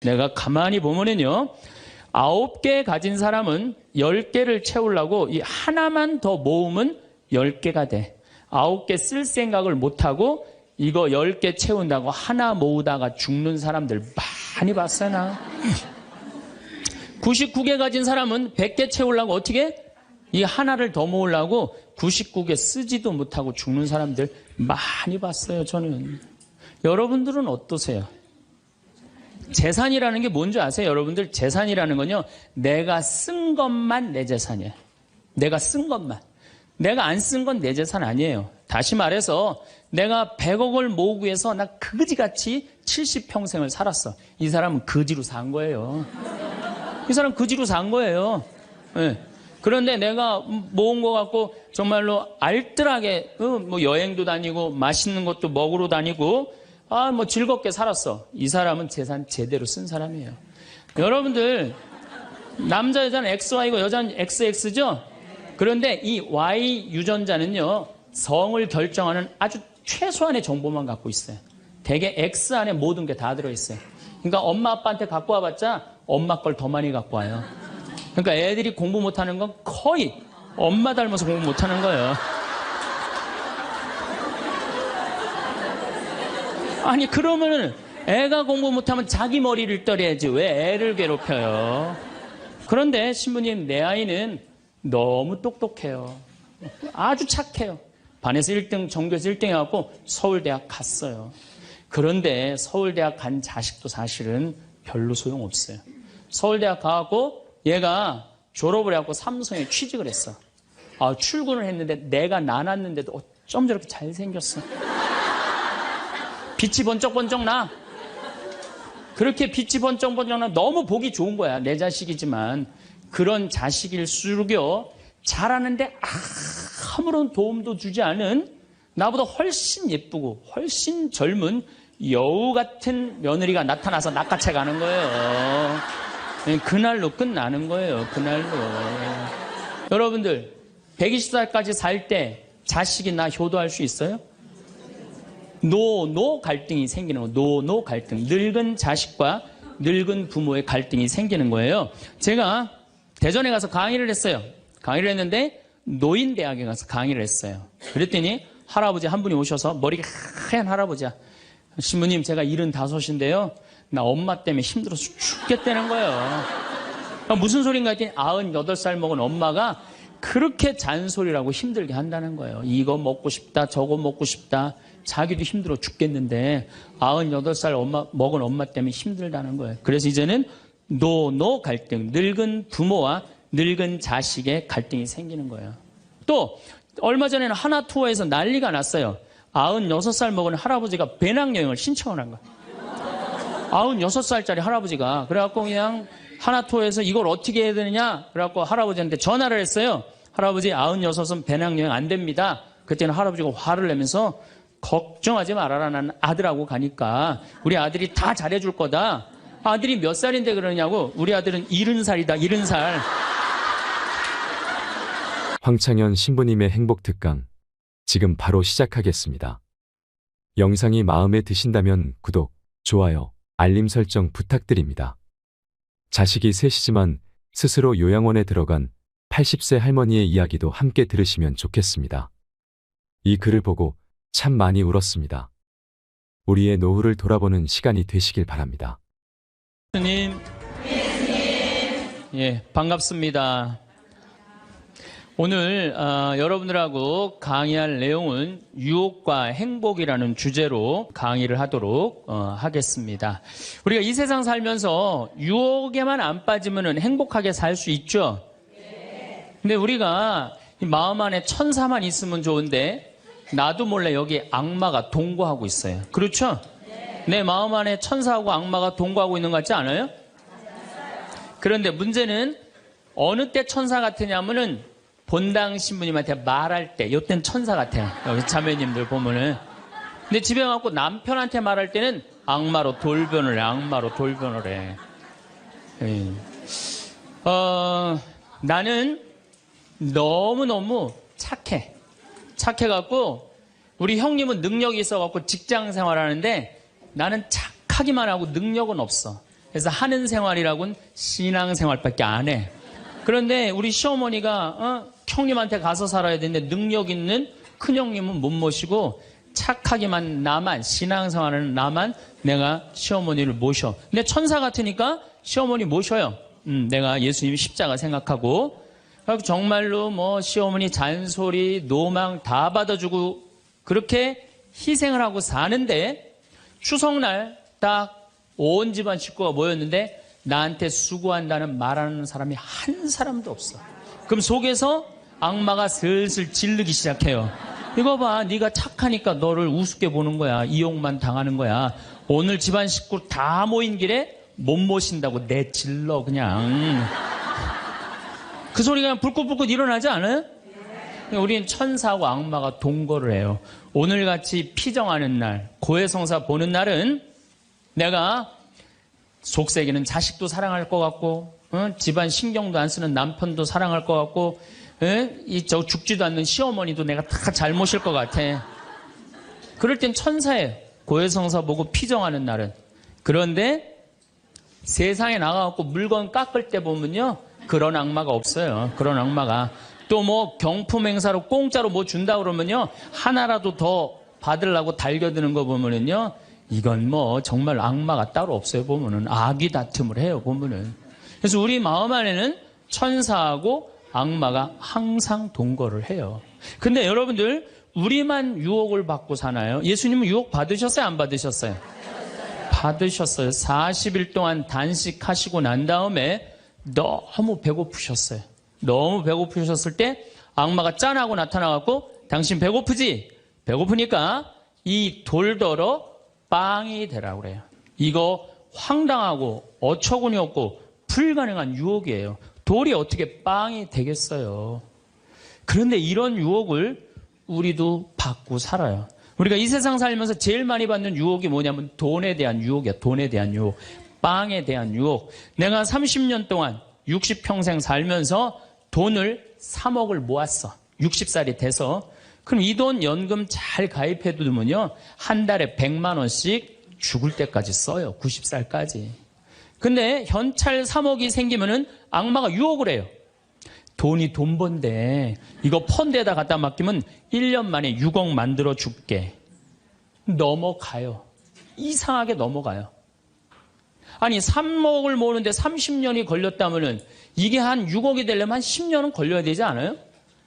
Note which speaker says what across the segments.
Speaker 1: 내가 가만히 보면은요, 9개 가진 사람은 10개를 채우려고 이 하나만 더 모으면 10개가 돼. 9개 쓸 생각을 못하고 이거 10개 채운다고 하나 모으다가 죽는 사람들 많이 봤어요, 나. 99개 가진 사람은 100개 채우려고 어떻게? 이 하나를 더 모으려고 99개 쓰지도 못하고 죽는 사람들 많이 봤어요, 저는. 여러분들은 어떠세요? 재산이라는 게 뭔지 아세요? 여러분들, 재산이라는 건요, 내가 쓴 것만 내 재산이에요. 내가 쓴 것만. 내가 안 쓴 건 내 재산 아니에요. 다시 말해서 내가 100억을 모으기 위해서 나 그지같이 70평생을 살았어. 이 사람은 거지로 산 거예요. 이 사람 거지로 산 거예요. 네. 그런데 내가 모은 거 갖고 정말로 알뜰하게 뭐 여행도 다니고 맛있는 것도 먹으러 다니고 뭐 즐겁게 살았어. 이 사람은 재산 제대로 쓴 사람이에요. 여러분들, 남자 여자는 XY고 여자는 XX죠? 그런데 이 Y 유전자는요, 성을 결정하는 아주 최소한의 정보만 갖고 있어요. 대개 X 안에 모든 게 다 들어있어요. 그러니까 엄마 아빠한테 갖고 와봤자 엄마 걸 더 많이 갖고 와요. 그러니까 애들이 공부 못하는 건 거의 엄마 닮아서 공부 못하는 거예요. 아니, 그러면은 애가 공부 못하면 자기 머리를 떨어야지 왜 애를 괴롭혀요? 그런데 신부님, 내 아이는 너무 똑똑해요. 아주 착해요. 반에서 1등, 전교에서 1등 해갖고 서울대학 갔어요. 그런데 서울대학 간 자식도 사실은 별로 소용없어요. 서울대학 가갖고 얘가 졸업을 해갖고 삼성에 취직을 했어. 출근을 했는데 내가 나눴는데도 어쩜 저렇게 잘생겼어. 빛이 번쩍번쩍 나. 그렇게 빛이 번쩍번쩍 나. 너무 보기 좋은 거야. 내 자식이지만. 그런 자식일수록요, 잘하는데 아무런 도움도 주지 않은 나보다 훨씬 예쁘고 훨씬 젊은 여우 같은 며느리가 나타나서 낚아채 가는 거예요. 그날로 끝나는 거예요. 그날로. 여러분들, 120살까지 살 때 자식이 나 효도할 수 있어요? 노 갈등이 생기는 거예요. 노 갈등. 늙은 자식과 늙은 부모의 갈등이 생기는 거예요. 제가 대전에 가서 강의를 했어요. 강의를 했는데 노인대학에 가서 강의를 했어요. 그랬더니 할아버지 한 분이 오셔서, 머리가 하얀 할아버지야. 신부님, 제가 75인데요. 나 엄마 때문에 힘들어서 죽겠다는 거예요. 무슨 소린가 했더니 98살 먹은 엄마가 그렇게 잔소리라고 힘들게 한다는 거예요. 이거 먹고 싶다, 저거 먹고 싶다. 자기도 힘들어 죽겠는데 98살 먹은 엄마 때문에 힘들다는 거예요. 그래서 이제는 노 갈등, 늙은 부모와 늙은 자식의 갈등이 생기는 거예요. 또 얼마 전에는 하나 투어에서 난리가 났어요. 96살 먹은 할아버지가 배낭여행을 신청을 한 거예요. 96살짜리 할아버지가. 그래갖고 그냥 하나 투어에서 이걸 어떻게 해야 되느냐, 그래갖고 할아버지한테 전화를 했어요. 할아버지, 96은 배낭여행 안 됩니다. 그때는 할아버지가 화를 내면서, 걱정하지 말아라, 난 아들하고 가니까 우리 아들이 다 잘해줄 거다. 아들이 몇 살인데 그러냐고. 우리 아들은 70살이다 70살.
Speaker 2: 황창현 신부님의 행복특강, 지금 바로 시작하겠습니다. 영상이 마음에 드신다면 구독, 좋아요, 알림 설정 부탁드립니다. 자식이 셋이지만 스스로 요양원에 들어간 80세 할머니의 이야기도 함께 들으시면 좋겠습니다. 이 글을 보고 참 많이 울었습니다. 우리의 노후를 돌아보는 시간이 되시길 바랍니다.
Speaker 1: 주님, 예, 반갑습니다. 오늘 여러분들하고 강의할 내용은 유혹과 행복이라는 주제로 강의를 하도록 하겠습니다. 우리가 이 세상 살면서 유혹에만 안 빠지면 행복하게 살 수 있죠? 근데 우리가 마음 안에 천사만 있으면 좋은데 나도 몰래 여기 악마가 동거하고 있어요. 그렇죠? 내 마음 안에 천사하고 악마가 동거하고 있는 것 같지 않아요? 그런데 문제는 어느 때 천사 같으냐면은 본당 신부님한테 말할 때, 이때는 천사 같아요. 여기 자매님들 보면은. 근데 집에 가고 남편한테 말할 때는 악마로 돌변을 해. 악마로 돌변을 해. 나는 너무너무 착해. 착해갖고 우리 형님은 능력이 있어갖고 직장 생활하는데 나는 착하기만 하고 능력은 없어. 그래서 하는 생활이라고는 신앙생활밖에 안 해. 그런데 우리 시어머니가 형님한테 가서 살아야 되는데 능력 있는 큰형님은 못 모시고 착하기만 나만, 신앙생활은 나만 내가 시어머니를 모셔. 근데 천사 같으니까 시어머니 모셔요. 내가 예수님 십자가 생각하고. 정말로 뭐 시어머니 잔소리, 노망 다 받아주고 그렇게 희생을 하고 사는데 추석날 딱 온 집안 식구가 모였는데 나한테 수고한다는 말하는 사람이 한 사람도 없어. 그럼 속에서 악마가 슬슬 질르기 시작해요. 이거 봐, 네가 착하니까 너를 우습게 보는 거야. 이용만 당하는 거야. 오늘 집안 식구 다 모인 길에 못 모신다고 내질러 그냥. 그 소리가 그냥 불긋불긋 일어나지 않아요? 우리는 천사하고 악마가 동거를 해요. 오늘같이 피정하는 날, 고해성사 보는 날은 내가 속세기는 자식도 사랑할 것 같고, 집안 신경도 안 쓰는 남편도 사랑할 것 같고, 저 죽지도 않는 시어머니도 내가 다 잘 모실 것 같아. 그럴 땐 천사예요. 고해성사 보고 피정하는 날은. 그런데 세상에 나가갖고 물건 깎을 때 보면요, 그런 악마가 없어요. 그런 악마가. 또 뭐 경품 행사로 공짜로 뭐 준다 그러면요, 하나라도 더 받으려고 달겨드는 거 보면은요, 이건 뭐 정말 악마가 따로 없어요. 보면은 악이 다툼을 해요. 보면은. 그래서 우리 마음 안에는 천사하고 악마가 항상 동거를 해요. 근데 여러분들, 우리만 유혹을 받고 사나요? 예수님은 유혹 받으셨어요? 안 받으셨어요? 받으셨어요. 40일 동안 단식하시고 난 다음에 너무 배고프셨어요. 너무 배고프셨을 때 악마가 짠하고 나타나갖고 당신 배고프지? 배고프니까 이 돌더러 빵이 되라고 그래요. 이거 황당하고 어처구니 없고 불가능한 유혹이에요. 돌이 어떻게 빵이 되겠어요. 그런데 이런 유혹을 우리도 받고 살아요. 우리가 이 세상 살면서 제일 많이 받는 유혹이 뭐냐면 돈에 대한 유혹이야. 돈에 대한 유혹, 빵에 대한 유혹. 내가 30년 동안 60평생 살면서 돈을 3억을 모았어. 60살이 돼서. 그럼 이 돈 연금 잘 가입해 두면요, 한 달에 100만 원씩 죽을 때까지 써요. 90살까지. 근데 현찰 3억이 생기면은 악마가 유혹을 해요. 돈이 돈 번데 이거 펀드에다 갖다 맡기면 1년 만에 6억 만들어 줄게. 넘어가요. 이상하게 넘어가요. 아니 3억을 모으는데 30년이 걸렸다면은 이게 한 6억이 되려면 한 10년은 걸려야 되지 않아요?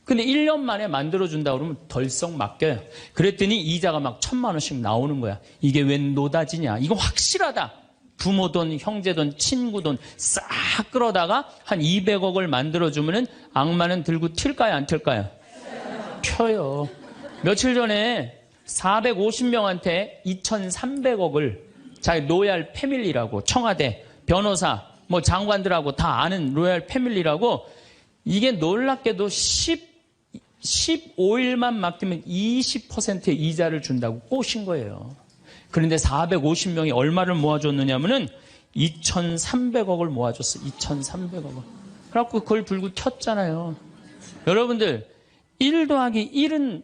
Speaker 1: 근데 1년 만에 만들어준다 그러면 덜썩 맡겨요. 그랬더니 이자가 막 1,000만 원씩 나오는 거야. 이게 웬 노다지냐. 이거 확실하다. 부모 돈, 형제 돈, 친구 돈 싹 끌어다가 한 200억을 만들어주면은 악마는 들고 튈까요? 안 튈까요? 튀어요. 며칠 전에 450명한테 2,300억을 자기 로얄 패밀리라고, 청와대, 변호사, 뭐 장관들하고 다 아는 로얄 패밀리라고, 이게 놀랍게도 15일만 맡기면 20%의 이자를 준다고 꼬신 거예요. 그런데 450명이 얼마를 모아줬느냐면은 2,300억을 모아줬어. 2,300억을. 그래갖고 그걸 들고 튀었잖아요. 여러분들, 1 더하기 1은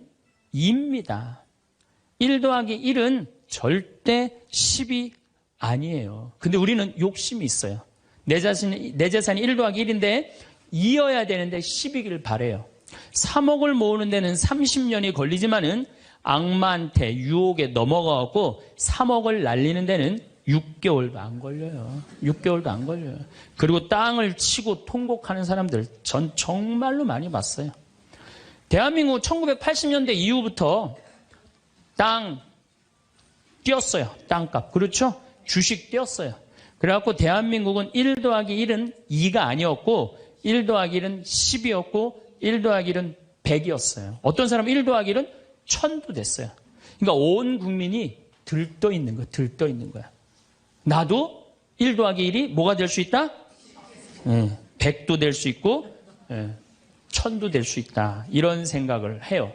Speaker 1: 2입니다. 1 더하기 1은 절대 10이 아니에요. 근데 우리는 욕심이 있어요. 내 재산이 1 더하기 1인데 2여야 되는데 10이길 바래요. 3억을 모으는 데는 30년이 걸리지만은 악마한테 유혹에 넘어가고 3억을 날리는 데는 6개월도 안 걸려요. 6개월도 안 걸려요. 그리고 땅을 치고 통곡하는 사람들 전 정말로 많이 봤어요. 대한민국 1980년대 이후부터 땅 뛰었어요. 땅값. 그렇죠? 주식 뛰었어요. 그래갖고 대한민국은 1 더하기 1은 2가 아니었고 1 더하기 1은 10이었고 1 더하기 1은 100이었어요. 어떤 사람은 1 더하기 1은 1000도 됐어요. 그러니까 온 국민이 들떠 있는 거야. 들떠 있는 거야. 나도 1 더하기 1이 뭐가 될 수 있다? 100도 될 수 있고 1000도 될 수 있다. 이런 생각을 해요.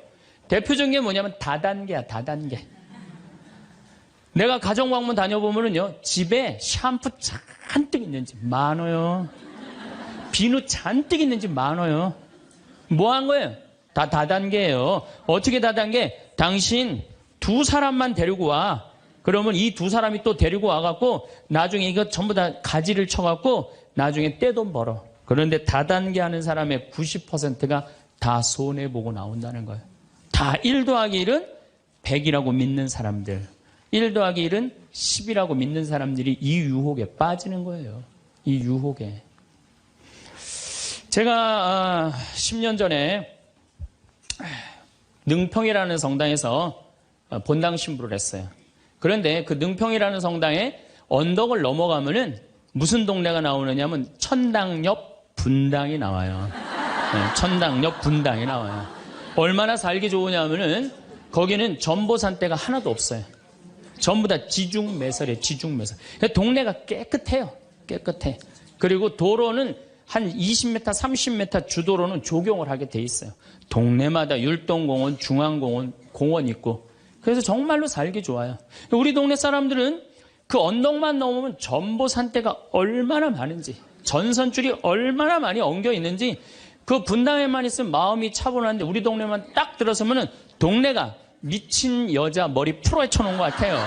Speaker 1: 대표적인 게 뭐냐면 다단계야. 다단계. 내가 가정방문 다녀보면은요, 집에 샴푸 잔뜩 있는 집 많아요. 비누 잔뜩 있는 집 많아요. 뭐 한 거예요? 다 다단계예요. 어떻게 다단계? 당신 2 사람만 데리고 와. 그러면 이 두 사람이 또 데리고 와갖고 나중에 이거 전부 다 가지를 쳐갖고 나중에 떼돈 벌어. 그런데 다단계 하는 사람의 90%가 다 손해보고 나온다는 거예요. 다 1 더하기 1은 100이라고 믿는 사람들, 1 더하기 1은 10이라고 믿는 사람들이 이 유혹에 빠지는 거예요. 이 유혹에. 제가 10년 전에 능평이라는 성당에서 본당 신부를 했어요. 그런데 그 능평이라는 성당에 언덕을 넘어가면은 무슨 동네가 나오느냐면 천당 옆 분당이 나와요. 네, 천당 옆 분당이 나와요. 얼마나 살기 좋으냐면은 거기는 전보산대가 하나도 없어요. 전부 다 지중매설이에요. 지중매설. 동네가 깨끗해요. 깨끗해. 그리고 도로는 한 20m, 30m 주도로는 조경을 하게 돼 있어요. 동네마다 율동공원, 중앙공원, 공원 있고. 그래서 정말로 살기 좋아요. 우리 동네 사람들은 그 언덕만 넘으면 전보산대가 얼마나 많은지, 전선줄이 얼마나 많이 엉겨 있는지, 그 분당에만 있으면 마음이 차분한데 우리 동네만 딱 들어서면은 동네가 미친 여자 머리 풀어헤쳐 놓은 것 같아요.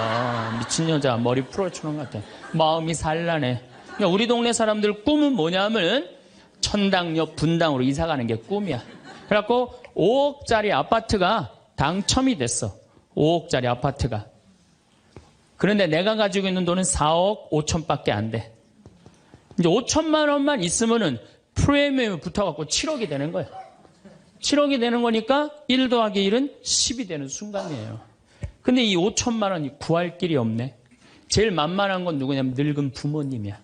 Speaker 1: 미친 여자 머리 풀어헤쳐 놓은 것 같아요. 마음이 산란해. 그러니까 우리 동네 사람들 꿈은 뭐냐면 천당 옆 분당으로 이사 가는 게 꿈이야. 그래갖고 5억짜리 아파트가 당첨이 됐어. 5억짜리 아파트가. 그런데 내가 가지고 있는 돈은 4억 5천밖에 안 돼. 이제 5천만 원만 있으면은 프리미엄이 붙어갖고 7억이 되는 거예요. 7억이 되는 거니까 1 더하기 1은 10이 되는 순간이에요. 근데 이 5천만 원이 구할 길이 없네. 제일 만만한 건 누구냐면 늙은 부모님이야.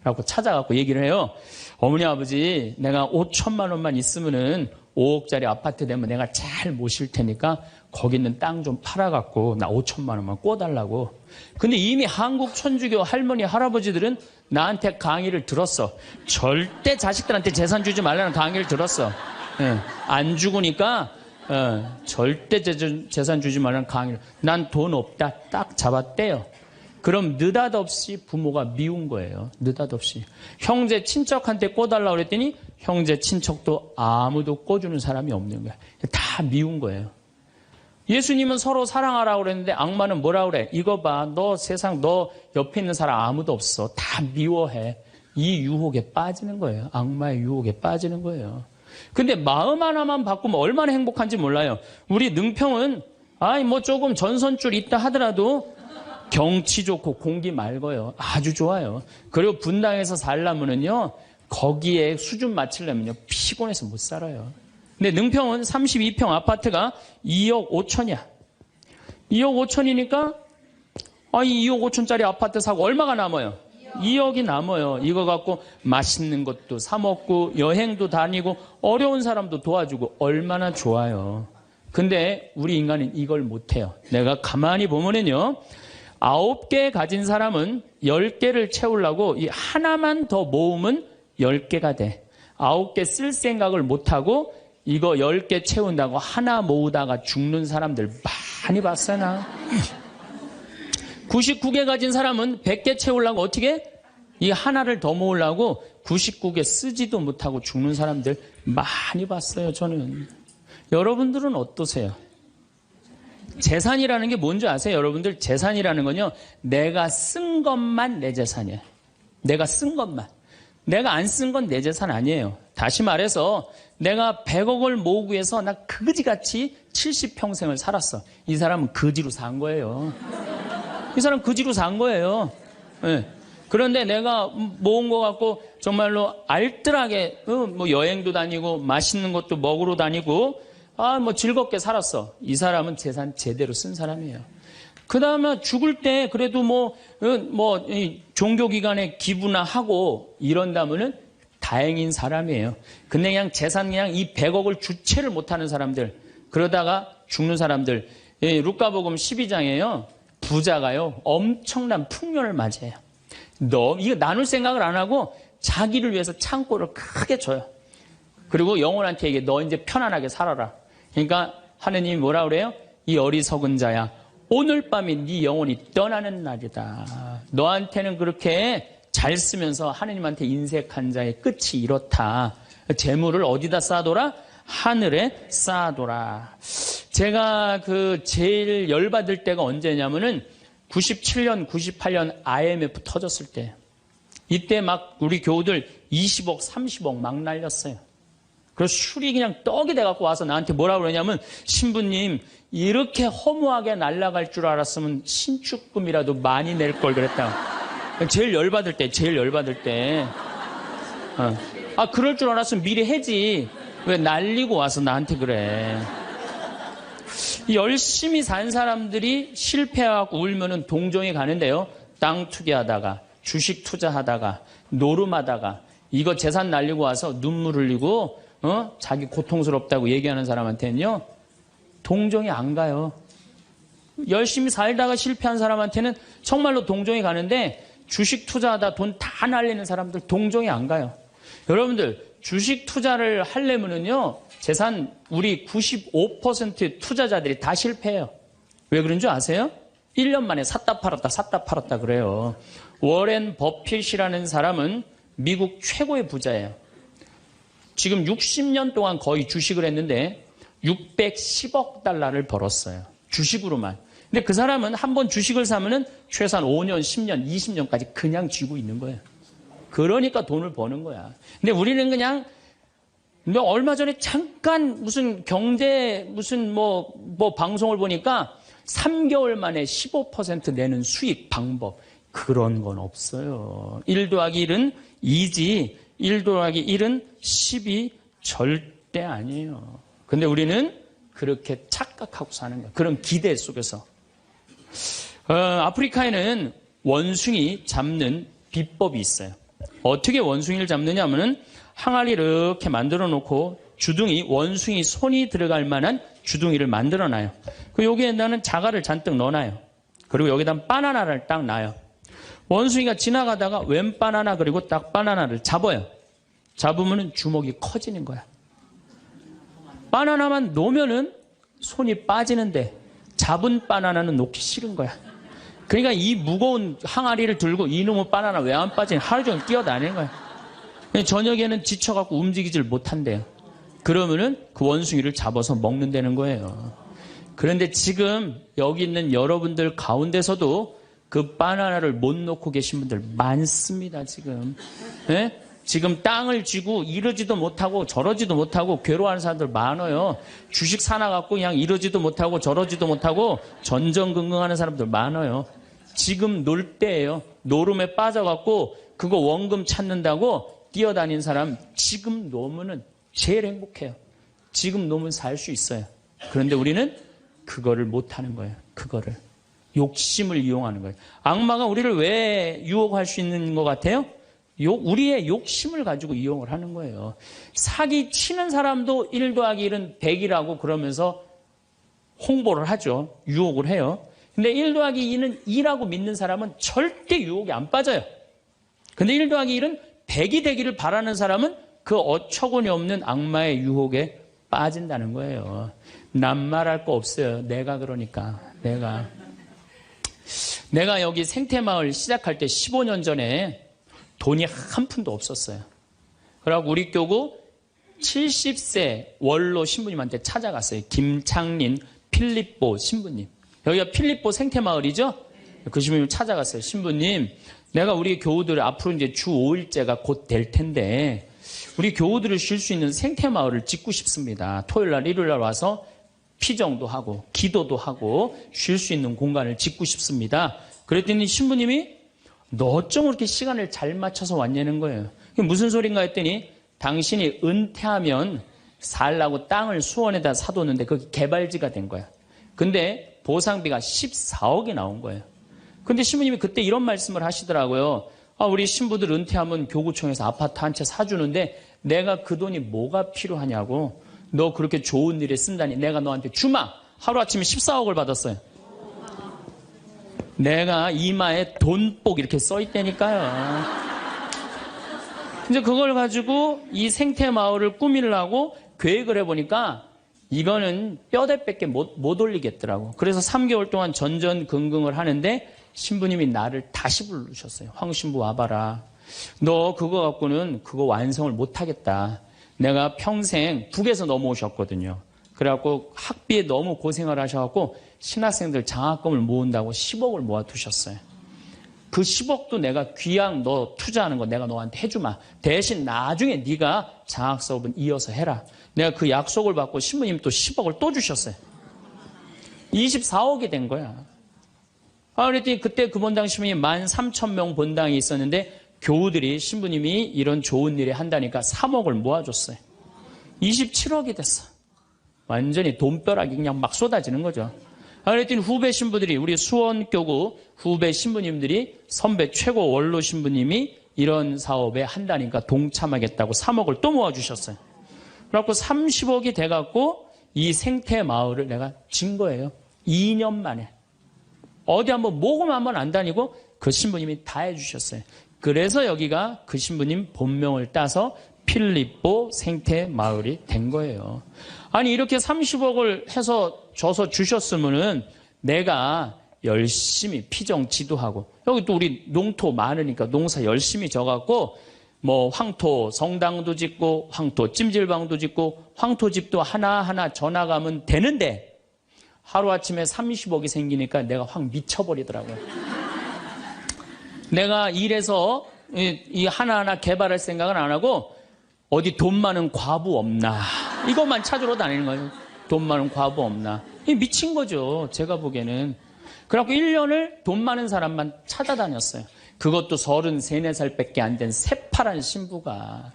Speaker 1: 라고 찾아갖고 얘기를 해요. 어머니, 아버지, 내가 5천만 원만 있으면은 5억짜리 아파트 되면 내가 잘 모실 테니까 거기 있는 땅 좀 팔아갖고 나 5천만 원만 꿔달라고. 근데 이미 한국 천주교 할머니, 할아버지들은 나한테 강의를 들었어. 절대 자식들한테 재산 주지 말라는 강의를 들었어. 예, 안 죽으니까 절대 재산 주지 말라는 강의를. 난 돈 없다. 딱 잡았대요. 그럼 느닷없이 부모가 미운 거예요. 느닷없이. 형제 친척한테 꿔달라고 그랬더니 형제 친척도 아무도 꿔주는 사람이 없는 거야. 다 미운 거예요. 예수님은 서로 사랑하라고 그랬는데 악마는 뭐라고 그래? 이거 봐. 너 세상 너 옆에 있는 사람 아무도 없어. 다 미워해. 이 유혹에 빠지는 거예요. 악마의 유혹에 빠지는 거예요. 근데 마음 하나만 바꾸면 얼마나 행복한지 몰라요. 우리 능평은 뭐 조금 전선줄 있다 하더라도 경치 좋고 공기 맑아요. 아주 좋아요. 그리고 분당에서 살려면은요, 거기에 수준 맞추려면요, 피곤해서 못 살아요. 근데 능평은 32평 아파트가 2억 5천이야. 2억 5천이니까, 이 2억 5천짜리 아파트 사고 얼마가 남아요? 2억이 남아요. 이거 갖고 맛있는 것도 사먹고, 여행도 다니고, 어려운 사람도 도와주고, 얼마나 좋아요. 근데 우리 인간은 이걸 못해요. 내가 가만히 보면은요, 9개 가진 사람은 10개를 채우려고 이 하나만 더 모으면 10개가 돼. 9개 쓸 생각을 못하고 이거 10개 채운다고 하나 모으다가 죽는 사람들 많이 봤어요, 나. 99개 가진 사람은 100개 채우려고 어떻게? 이 하나를 더 모으려고 99개 쓰지도 못하고 죽는 사람들 많이 봤어요, 저는. 여러분들은 어떠세요? 재산이라는 게 뭔지 아세요? 여러분들, 재산이라는 건요, 내가 쓴 것만 내 재산이에요. 내가 쓴 것만. 내가 안 쓴 건 내 재산 아니에요. 다시 말해서 내가 100억을 모으기 위해서 나 그지같이 70평생을 살았어. 이 사람은 거지로 산 거예요. 이 사람 거지로 산 거예요. 네. 그런데 내가 모은 거 갖고 정말로 알뜰하게 뭐 여행도 다니고 맛있는 것도 먹으러 다니고 뭐 즐겁게 살았어. 이 사람은 재산 제대로 쓴 사람이에요. 그 다음에 죽을 때 그래도 종교기관에 기부나 하고 이런다면은 다행인 사람이에요. 근데 그냥 재산 그냥 이 100억을 주체를 못하는 사람들, 그러다가 죽는 사람들, 루카복음 12장에요. 부자가요, 엄청난 풍년을 맞이해요. 이거 나눌 생각을 안 하고 자기를 위해서 창고를 크게 줘요. 그리고 영혼한테 얘기해. 너 이제 편안하게 살아라. 그러니까 하느님이 뭐라 그래요? 이 어리석은 자야, 오늘 밤이 네 영혼이 떠나는 날이다. 너한테는 그렇게 잘 쓰면서 하느님한테 인색한 자의 끝이 이렇다. 재물을 어디다 쌓아둬라? 하늘에 쌓아둬라. 제가 제일 열받을 때가 언제냐면은 97년, 98년 IMF 터졌을 때 이때 막 우리 교우들 20억, 30억 막 날렸어요. 그래서 술이 그냥 떡이 돼갖고 와서 나한테 뭐라고 그러냐면 신부님 이렇게 허무하게 날아갈 줄 알았으면 신축금이라도 많이 낼 걸 그랬다. 제일 열받을 때. 그럴 줄 알았으면 미리 해지. 왜 날리고 와서 나한테 그래. 열심히 산 사람들이 실패하고 울면은 동정이 가는데요. 땅 투기하다가, 주식 투자하다가, 노름하다가, 이거 재산 날리고 와서 눈물 흘리고, 자기 고통스럽다고 얘기하는 사람한테는요, 동정이 안 가요. 열심히 살다가 실패한 사람한테는 정말로 동정이 가는데, 주식 투자하다 돈 다 날리는 사람들 동정이 안 가요. 여러분들, 주식 투자를 하려면은요, 재산 우리 95% 투자자들이 다 실패해요. 왜 그런 줄 아세요? 1년 만에 샀다 팔았다 그래요. 워렌 버핏이라는 사람은 미국 최고의 부자예요. 지금 60년 동안 거의 주식을 했는데 610억 달러를 벌었어요. 주식으로만. 근데 그 사람은 한번 주식을 사면은 최소한 5년, 10년, 20년까지 그냥 쥐고 있는 거예요. 그러니까 돈을 버는 거야. 근데 우리는 그냥 얼마 전에 잠깐 무슨 경제 무슨 뭐 방송을 보니까 3개월 만에 15% 내는 수익 방법 그런 건 없어요. 1 더하기 1은 2지 1 더하기 1은 10이 절대 아니에요. 근데 우리는 그렇게 착각하고 사는 거예요. 그런 기대 속에서. 아프리카에는 원숭이 잡는 비법이 있어요. 어떻게 원숭이를 잡느냐 하면은 항아리 이렇게 만들어 놓고 주둥이, 원숭이 손이 들어갈 만한 주둥이를 만들어 놔요. 여기에다는 자갈을 잔뜩 넣어놔요. 그리고 여기다 바나나를 딱 놔요. 원숭이가 지나가다가 웬 바나나 그리고 딱 바나나를 잡아요. 잡으면은 주먹이 커지는 거야. 바나나만 놓으면은 손이 빠지는데 잡은 바나나는 놓기 싫은 거야. 그러니까 이 무거운 항아리를 들고 이놈의 바나나 왜 안 빠지냐 하루 종일 뛰어다니는 거야. 저녁에는 지쳐갖고 움직이질 못한대요. 그러면은 그 원숭이를 잡아서 먹는다는 거예요. 그런데 지금 여기 있는 여러분들 가운데서도 그 바나나를 못 놓고 계신 분들 많습니다, 지금. 네? 지금 땅을 쥐고 이러지도 못하고 저러지도 못하고 괴로워하는 사람들 많아요. 주식 사놔갖고 그냥 이러지도 못하고 저러지도 못하고 전전긍긍하는 사람들 많아요. 지금 놀 때예요. 노름에 빠져갖고 그거 원금 찾는다고 뛰어다니는 사람 지금 놓으면은 제일 행복해요. 지금 놓으면 살 수 있어요. 그런데 우리는 그거를 못하는 거예요. 그거를. 욕심을 이용하는 거예요. 악마가 우리를 왜 유혹할 수 있는 것 같아요? 우리의 욕심을 가지고 이용을 하는 거예요. 사기 치는 사람도 1 더하기 1은 100이라고 그러면서 홍보를 하죠. 유혹을 해요. 근데 1 더하기 2는 2라고 믿는 사람은 절대 유혹이 안 빠져요. 근데 1 더하기 1은 100이 되기를 바라는 사람은 그 어처구니 없는 악마의 유혹에 빠진다는 거예요. 난 말할 거 없어요. 내가 그러니까. 내가 여기 생태마을 시작할 때 15년 전에 돈이 한 푼도 없었어요. 그래갖고 우리 교구 70세 원로 신부님한테 찾아갔어요. 김창린 필립보 신부님. 여기가 필립보 생태마을이죠? 그 신부님 찾아갔어요. 신부님, 내가 우리 교우들 앞으로 이제 주 5일째가 곧 될 텐데 우리 교우들을 쉴 수 있는 생태마을을 짓고 싶습니다. 토요일날, 일요일날 와서 피정도 하고 기도도 하고 쉴 수 있는 공간을 짓고 싶습니다. 그랬더니 신부님이 너 어쩜 그렇게 시간을 잘 맞춰서 왔냐는 거예요. 그게 무슨 소린가 했더니 당신이 은퇴하면 살라고 땅을 수원에다 사뒀는데 그게 개발지가 된 거야. 근데 보상비가 14억이 나온 거예요. 근데 신부님이 그때 이런 말씀을 하시더라고요. 우리 신부들 은퇴하면 교구청에서 아파트 한 채 사주는데 내가 그 돈이 뭐가 필요하냐고. 너 그렇게 좋은 일에 쓴다니 내가 너한테 주마. 하루아침에 14억을 받았어요. 내가 이마에 돈복 이렇게 써있다니까요. 이제 그걸 가지고 이 생태마을을 꾸미려고 계획을 해보니까 이거는 뼈대밖에 못 올리겠더라고. 그래서 3개월 동안 전전긍긍을 하는데 신부님이 나를 다시 부르셨어요. 황 신부 와봐라. 너 그거 갖고는 그거 완성을 못하겠다. 내가 평생 북에서 넘어오셨거든요. 그래갖고 학비에 너무 고생을 하셔갖고 신학생들 장학금을 모은다고 10억을 모아두셨어요. 그 10억도 내가 귀양 너 투자하는 거 내가 너한테 해주마. 대신 나중에 네가 장학 사업은 이어서 해라. 내가 그 약속을 받고 신부님 또 10억을 또 주셨어요. 24억이 된 거야. 그랬더니 그때 그 본당 신부님 13,000명 본당이 있었는데 교우들이 신부님이 이런 좋은 일에 한다니까 3억을 모아줬어요. 27억이 됐어. 완전히 돈벼락이 그냥 막 쏟아지는 거죠. 그랬더니 후배 신부들이 우리 수원교구 후배 신부님들이 선배 최고 원로 신부님이 이런 사업에 한다니까 동참하겠다고 3억을 또 모아주셨어요. 그래갖고 30억이 돼갖고 이 생태 마을을 내가 진 거예요. 2년 만에. 어디 한번 모금 한번 안 다니고 그 신부님이 다 해주셨어요. 그래서 여기가 그 신부님 본명을 따서 필리포 생태 마을이 된 거예요. 아니 이렇게 30억을 해서 줘서 주셨으면은 내가 열심히 피정 지도하고 여기 또 우리 농토 많으니까 농사 열심히 져갖고 뭐 황토 성당도 짓고 황토 찜질방도 짓고 황토집도 하나하나 져나가면 되는데 하루아침에 30억이 생기니까 내가 확 미쳐버리더라고요. 내가 일해서 이 하나하나 개발할 생각은 안 하고 어디 돈 많은 과부 없나 이것만 찾으러 다니는 거예요. 돈 많은 과부 없나. 미친 거죠. 제가 보기에는. 그래갖고 1년을 돈 많은 사람만 찾아다녔어요. 그것도 33, 4살밖에 안 된 새파란 신부가.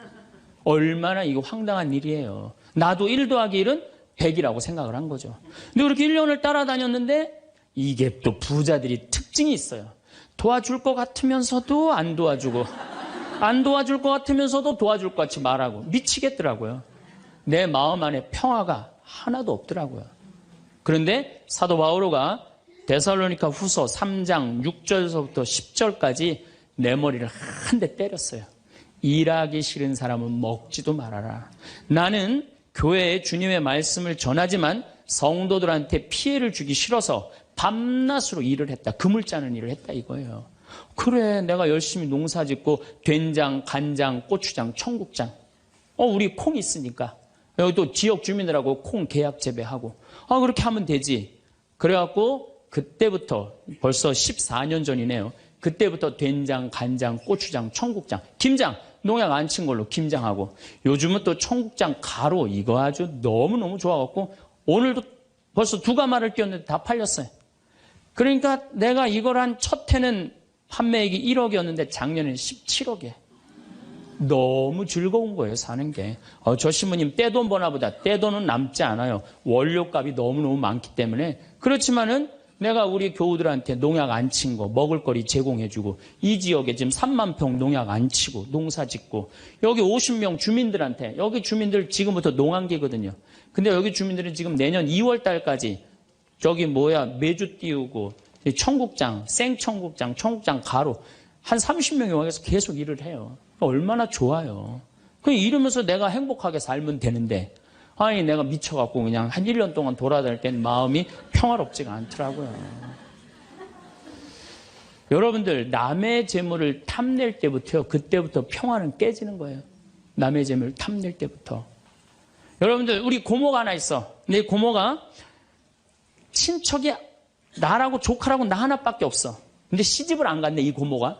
Speaker 1: 얼마나 이거 황당한 일이에요. 나도 1 더하기 1은 100이라고 생각을 한 거죠. 근데 그렇게 1년을 따라다녔는데 이게 또 부자들이 특징이 있어요. 도와줄 것 같으면서도 안 도와주고 안 도와줄 것 같으면서도 도와줄 것 같이 말하고 미치겠더라고요. 내 마음 안에 평화가 하나도 없더라고요. 그런데 사도 바오로가 데살로니가 후서 3장 6절서부터 10절까지 내 머리를 한 대 때렸어요. 일하기 싫은 사람은 먹지도 말아라. 나는 교회에 주님의 말씀을 전하지만 성도들한테 피해를 주기 싫어서 밤낮으로 일을 했다. 금을 짜는 일을 했다 이거예요. 그래 내가 열심히 농사 짓고 된장, 간장, 고추장, 청국장 우리 콩 있으니까 여기 또 지역 주민들하고 콩 계약 재배하고 그렇게 하면 되지. 그래갖고 그때부터 벌써 14년 전이네요. 그때부터 된장, 간장, 고추장, 청국장, 김장 농약 안 친 걸로 김장하고 요즘은 또 청국장 가루 이거 아주 너무너무 좋아갖고 오늘도 벌써 2가마를 띄웠는데 다 팔렸어요. 그러니까 내가 이걸 한 첫 해는 판매액이 1억이었는데 작년에는 17억이에요. 너무 즐거운 거예요, 사는 게. 저 신부님 떼돈 버나 보다. 떼돈은 남지 않아요. 원료값이 너무너무 많기 때문에. 그렇지만은 내가 우리 교우들한테 농약 안 친 거, 먹을거리 제공해주고, 이 지역에 지금 3만 평 농약 안 치고, 농사 짓고, 여기 50명 주민들한테, 여기 주민들 지금부터 농한기거든요. 근데 여기 주민들은 지금 내년 2월 달까지 저기 메주 띄우고, 청국장, 생청국장, 청국장 가루, 한 30명이 와서 계속 일을 해요. 얼마나 좋아요. 이러면서 내가 행복하게 살면 되는데, 아니, 내가 미쳐갖고 그냥 한 1년 동안 돌아다닐 땐 마음이 평화롭지가 않더라고요. 여러분들, 남의 재물을 탐낼 때부터요, 그때부터 평화는 깨지는 거예요. 남의 재물을 탐낼 때부터. 여러분들, 우리 고모가 하나 있어. 근데 이 고모가 친척이 나라고 조카라고 나 하나밖에 없어. 근데 시집을 안 갔네, 이 고모가.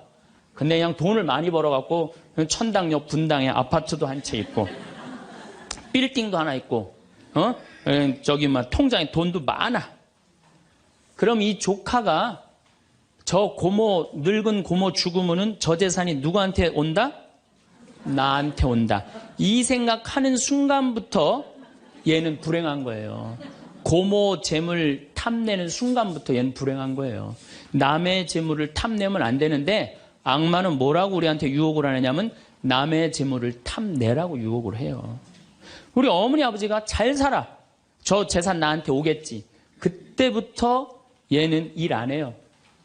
Speaker 1: 근데 그냥 돈을 많이 벌어갖고 천당역 분당에 아파트도 한 채 있고 빌딩도 하나 있고 저기 막 통장에 돈도 많아. 그럼 이 조카가 저 고모 늙은 고모 죽으면은 저 재산이 누구한테 온다? 나한테 온다. 이 생각하는 순간부터 얘는 불행한 거예요. 고모 재물 탐내는 순간부터 얘는 불행한 거예요. 남의 재물을 탐내면 안 되는데 악마는 뭐라고 우리한테 유혹을 하느냐면 남의 재물을 탐내라고 유혹을 해요. 우리 어머니 아버지가 잘 살아. 저 재산 나한테 오겠지. 그때부터 얘는 일 안 해요.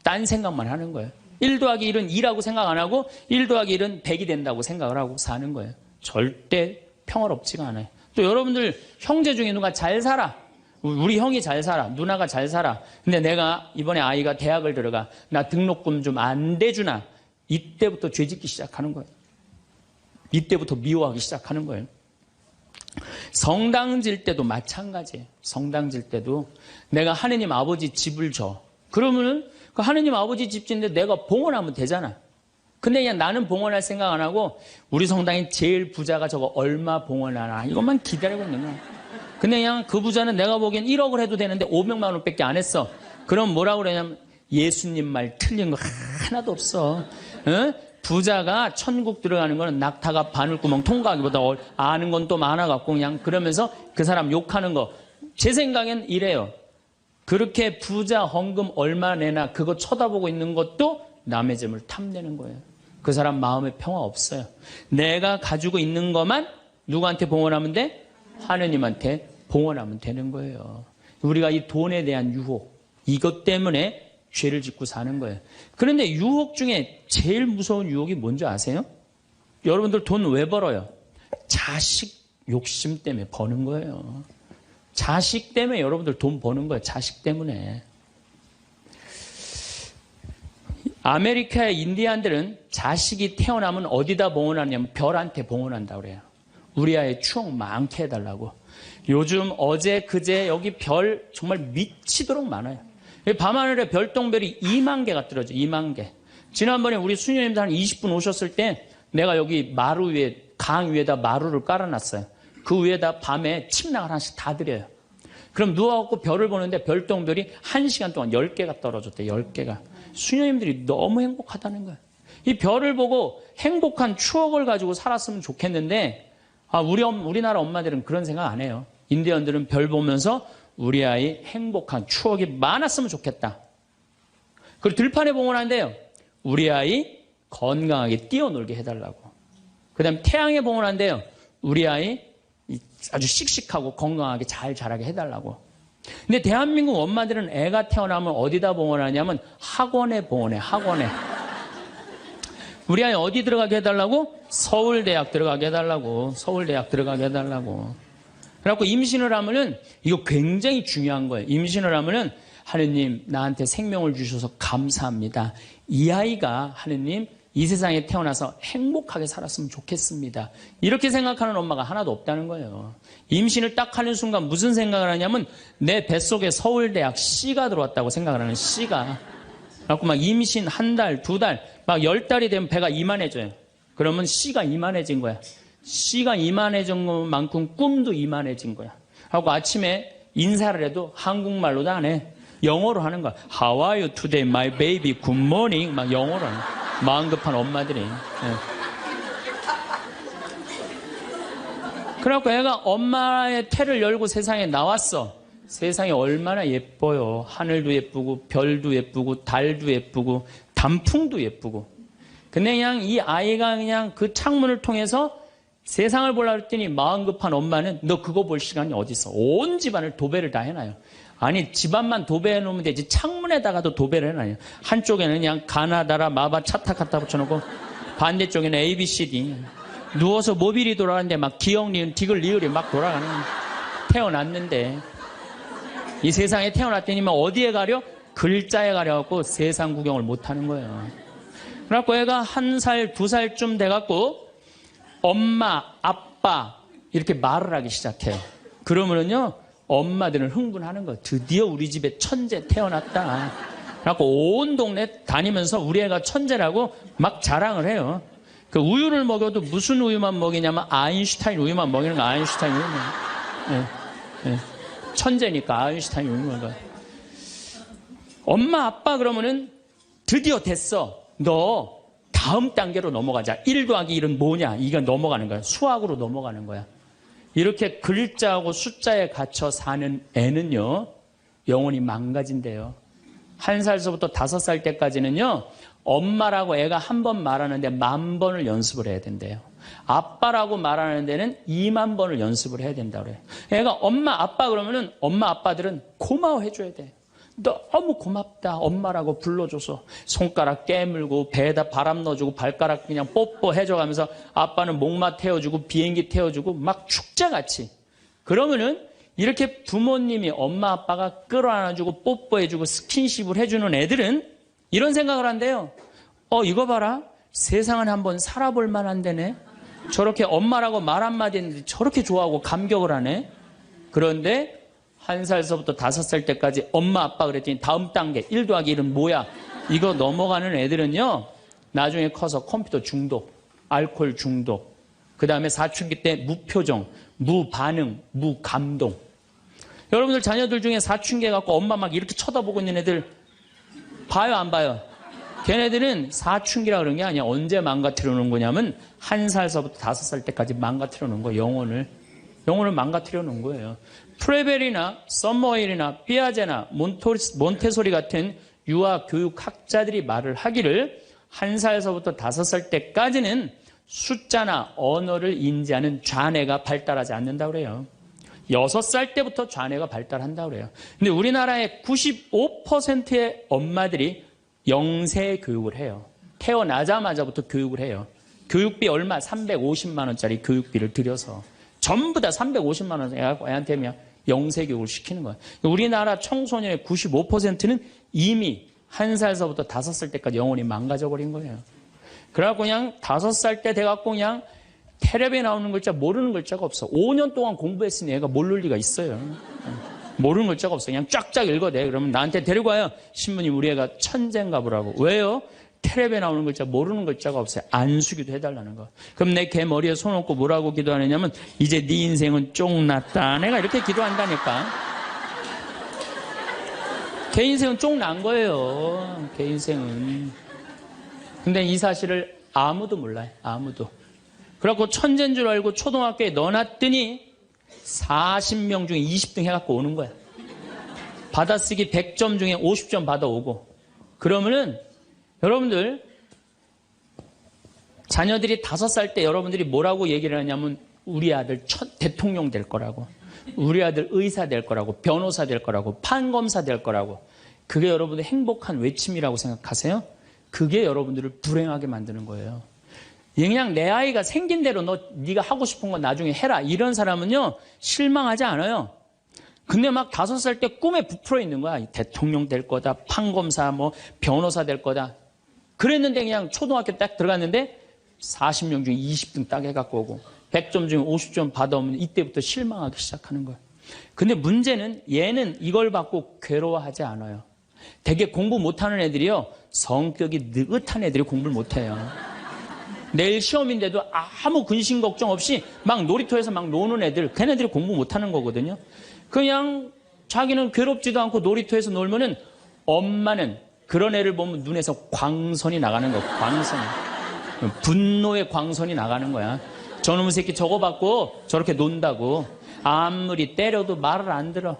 Speaker 1: 딴 생각만 하는 거예요. 1 더하기 1은 2라고 생각 안 하고 1 더하기 1은 100이 된다고 생각을 하고 사는 거예요. 절대 평화롭지가 않아요. 또 여러분들 형제 중에 누가 잘 살아. 우리 형이 잘 살아. 누나가 잘 살아. 근데 내가 이번에 아이가 대학을 들어가. 나 등록금 좀 안 대주나. 이때부터 죄짓기 시작하는 거예요. 이때부터 미워하기 시작하는 거예요. 성당 질 때도 마찬가지예요. 성당 질 때도 내가 하느님 아버지 집을 줘. 그러면은 그 하느님 아버지 집 짓는데 내가 봉헌하면 되잖아. 근데 그냥 나는 봉헌할 생각 안 하고 우리 성당의 제일 부자가 저거 얼마 봉헌하나 이것만 기다리고 있는 거야. 근데 그냥 그 부자는 내가 보기엔 1억을 해도 되는데 500만 원밖에 안 했어. 그럼 뭐라고 그러냐면 예수님 말 틀린 거 하나도 없어. 어? 부자가 천국 들어가는 거는 낙타가 바늘구멍 통과하기보다 아는 건 또 많아갖고 그냥 그러면서 그 사람 욕하는 거. 제 생각엔 이래요. 그렇게 부자 헌금 얼마 내나 그거 쳐다보고 있는 것도 남의 재물 탐내는 거예요. 그 사람 마음에 평화 없어요. 내가 가지고 있는 것만 누구한테 봉헌하면 돼? 하느님한테 봉헌하면 되는 거예요. 우리가 이 돈에 대한 유혹, 이것 때문에 죄를 짓고 사는 거예요. 그런데 유혹 중에 제일 무서운 유혹이 뭔지 아세요? 여러분들 돈 왜 벌어요? 자식 욕심 때문에 버는 거예요. 자식 때문에 여러분들 돈 버는 거예요. 자식 때문에. 아메리카의 인디안들은 자식이 태어나면 어디다 봉헌하냐면 별한테 봉헌한다고 그래요. 우리 아이 추억 많게 해달라고. 요즘 어제 그제 여기 별 정말 미치도록 많아요. 밤하늘에 별똥별이 2만 개가 떨어져. 2만 개. 지난번에 우리 수녀님들 한 20분 오셨을 때 내가 여기 마루 위에 강 위에다 마루를 깔아놨어요. 그 위에다 밤에 침낭을 하나씩 다 드려요. 그럼 누워갖고 별을 보는데 별똥별이 1시간 동안 10개가 떨어졌대. 10개가. 수녀님들이 너무 행복하다는 거예요. 이 별을 보고 행복한 추억을 가지고 살았으면 좋겠는데 우리나라 엄마들은 그런 생각 안 해요. 인디언들은 별 보면서 우리 아이 행복한 추억이 많았으면 좋겠다. 그리고 들판에 봉헌한대요. 우리 아이 건강하게 뛰어놀게 해달라고. 그 다음에 태양에 봉헌한대요. 우리 아이 아주 씩씩하고 건강하게 잘 자라게 해달라고. 근데 대한민국 엄마들은 애가 태어나면 어디다 봉헌하냐면 학원에 봉헌해. 학원에. 우리 아이 어디 들어가게 해달라고? 서울대학 들어가게 해달라고. 서울대학 들어가게 해달라고. 그래갖고 임신을 하면은 이거 굉장히 중요한 거예요. 임신을 하면은 하느님 나한테 생명을 주셔서 감사합니다. 이 아이가 하느님 이 세상에 태어나서 행복하게 살았으면 좋겠습니다. 이렇게 생각하는 엄마가 하나도 없다는 거예요. 임신을 딱 하는 순간 무슨 생각을 하냐면 내 뱃속에 서울대학 C가 들어왔다고 생각을 하는 C가. 그래갖고 막 임신 한 달, 두 달, 막 10달이 되면 배가 이만해져요. 그러면 C가 이만해진 거야. C가 이만해진 것만큼 꿈도 이만해진 거야. 하고 아침에 인사를 해도 한국말로도 안 해. 영어로 하는 거야. How are you today, my baby? Good morning. 막 영어로 하는 거야. 마음 급한 엄마들이. 네. 그래갖고 애가 엄마의 태를 열고 세상에 나왔어. 세상이 얼마나 예뻐요. 하늘도 예쁘고 별도 예쁘고 달도 예쁘고 단풍도 예쁘고. 근데 그냥 이 아이가 그냥 그 창문을 통해서 세상을 보려고 했더니 마음 급한 엄마는 너 그거 볼 시간이 어디 있어. 온 집안을 도배를 다 해놔요. 아니 집안만 도배해 놓으면 되지 창문에다가도 도배를 해놔요. 한쪽에는 그냥 가나다라 마바 차타 갖다 붙여놓고 반대쪽에는 ABCD. 누워서 모빌이 돌아가는데 막 기역 니은 디귿 리을이 막 돌아가는. 태어났는데 이 세상에 태어났더니 막 어디에 가려? 글자에 가려갖고 세상 구경을 못하는 거예요. 그래갖고 애가 1살, 2살쯤 돼갖고 엄마, 아빠 이렇게 말을 하기 시작해요. 그러면은요 엄마들은 흥분하는 거예요. 드디어 우리 집에 천재 태어났다. 그래갖고 온 동네 다니면서 우리 애가 천재라고 막 자랑을 해요. 그 우유를 먹여도 무슨 우유만 먹이냐면 아인슈타인 우유만 먹이는 거. 아인슈타인 우유만. 네, 네. 천재니까 아인슈타인 우유만 먹어. 엄마 아빠 그러면은 드디어 됐어. 너 다음 단계로 넘어가자. 1 더하기 1은 뭐냐? 이거 넘어가는 거야. 수학으로 넘어가는 거야. 이렇게 글자하고 숫자에 갇혀 사는 애는요, 영혼이 망가진대요. 1살서부터 5살 때까지는요, 엄마라고 애가 한 번 말하는데 10,000번을 연습을 해야 된대요. 아빠라고 말하는 데는 20,000번을 연습을 해야 된다고 그래요. 애가 엄마, 아빠 그러면은 엄마, 아빠들은 고마워해줘야 돼. 너무 고맙다. 엄마라고 불러줘서 손가락 깨물고 배에다 바람 넣어주고 발가락 그냥 뽀뽀해줘가면서 아빠는 목마 태워주고 비행기 태워주고 막 축제같이. 그러면은 이렇게 부모님이 엄마 아빠가 끌어안아주고 뽀뽀해주고 스킨십을 해주는 애들은 이런 생각을 한대요. 이거 봐라. 세상은 한번 살아볼 만한 데네. 저렇게 엄마라고 말 한마디 했는데 저렇게 좋아하고 감격을 하네. 그런데 1살서부터 5살 때까지 엄마 아빠 그랬더니 다음 단계 1 더하기 1은 뭐야? 이거 넘어가는 애들은요. 나중에 커서 컴퓨터 중독, 알코올 중독, 그 다음에 사춘기 때 무표정, 무반응, 무감동. 여러분들 자녀들 중에 사춘기 갖고 엄마 막 이렇게 쳐다보고 있는 애들 봐요, 안 봐요? 걔네들은 사춘기라 그런 게 아니야. 언제 망가뜨려 놓은 거냐면 1살서부터 5살 때까지 망가뜨려 놓은 거예요. 영혼을 망가뜨려 놓은 거예요. 프레벨이나 썸머힐이나 피아제나 몬테소리 같은 유아 교육학자들이 말을 하기를 1살서부터 5살 때까지는 숫자나 언어를 인지하는 좌뇌가 발달하지 않는다고 그래요. 6살 때부터 좌뇌가 발달한다고 그래요. 근데 우리나라의 95%의 엄마들이 영세 교육을 해요. 태어나자마자부터 교육을 해요. 교육비 얼마? 350만 원짜리 교육비를 들여서 전부 다 350만 원 애한테 그냥 영세 교육을 시키는 거예요. 우리나라 청소년의 95%는 이미 1살서부터 5살 때까지 영혼이 망가져 버린 거예요. 그래갖고 그냥 5살 때 돼갖고 그냥 텔레비에 나오는 글자 모르는 글자가 없어. 5년 동안 공부했으니 얘가 모를 리가 있어요. 모르는 글자가 없어. 그냥 쫙쫙 읽어대. 그러면 나한테 데리고 와요. 신부님 우리 애가 천재인가 보라고. 왜요? 텔레비에 나오는 글자 모르는 글자가 없어요. 안수기도 해달라는 거. 그럼 내 걔 머리에 손 얹고 뭐라고 기도하느냐면 이제 네 인생은 쫑났다. 내가 이렇게 기도한다니까. 걔 인생은 쫑난 거예요. 걔 인생은. 근데 이 사실을 아무도 몰라요. 아무도. 그래갖고 천재인 줄 알고 초등학교에 넣어놨더니 40명 중에 20등 해갖고 오는 거야. 받아쓰기 100점 중에 50점 받아오고. 그러면은 여러분들 자녀들이 5살 때 여러분들이 뭐라고 얘기를 하냐면 우리 아들 대통령 될 거라고, 우리 아들 의사 될 거라고, 변호사 될 거라고, 판검사 될 거라고. 그게 여러분들 행복한 외침이라고 생각하세요? 그게 여러분들을 불행하게 만드는 거예요. 그냥 내 아이가 생긴 대로 네가 하고 싶은 건 나중에 해라. 이런 사람은요 실망하지 않아요. 근데 막 5살 때 꿈에 부풀어 있는 거야. 대통령 될 거다, 판검사, 뭐 변호사 될 거다. 그랬는데 그냥 초등학교 딱 들어갔는데 40명 중에 20등 딱 해갖고 오고 100점 중에 50점 받아오면 이때부터 실망하기 시작하는 거야. 근데 문제는 얘는 이걸 받고 괴로워하지 않아요. 되게 공부 못하는 애들이요 성격이 느긋한 애들이 공부를 못해요. 내일 시험인데도 아무 근심 걱정 없이 막 놀이터에서 막 노는 애들, 걔네들이 공부 못하는 거거든요. 그냥 자기는 괴롭지도 않고 놀이터에서 놀면은 엄마는 그런 애를 보면 눈에서 광선이 나가는 거야. 광선. 분노의 광선이 나가는 거야. 저놈의 새끼 저거 받고 저렇게 논다고. 아무리 때려도 말을 안 들어.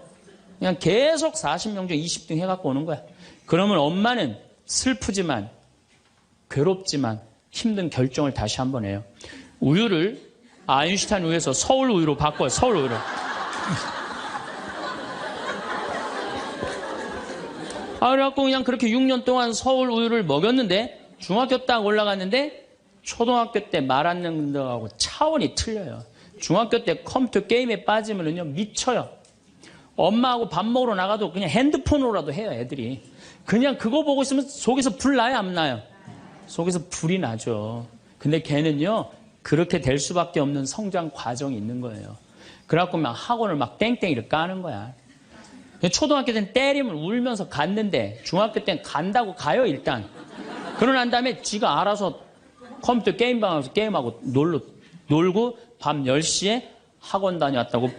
Speaker 1: 그냥 계속 40명 중 20등 해갖고 오는 거야. 그러면 엄마는 슬프지만 괴롭지만 힘든 결정을 다시 한번 해요. 우유를 아인슈타인 우유에서 서울 우유로 바꿔요. 서울 우유로. 그래갖고 그냥 그렇게 6년 동안 서울 우유를 먹였는데 중학교 딱 올라갔는데 초등학교 때 말 안 듣는 거하고 차원이 틀려요. 중학교 때 컴퓨터 게임에 빠지면은요 미쳐요. 엄마하고 밥 먹으러 나가도 그냥 핸드폰으로라도 해요. 애들이. 그냥 그거 보고 있으면 속에서 불 나요? 안 나요? 속에서 불이 나죠. 근데 걔는요 그렇게 될 수밖에 없는 성장 과정이 있는 거예요. 그래갖고 막 학원을 막 땡땡이를 까는 거야. 초등학교 때는 때리면 울면서 갔는데 중학교 때는 간다고 가요 일단. 그러고 난 다음에 지가 알아서 컴퓨터 게임방에서 게임하고 놀고 밤 10시에 학원 다녀왔다고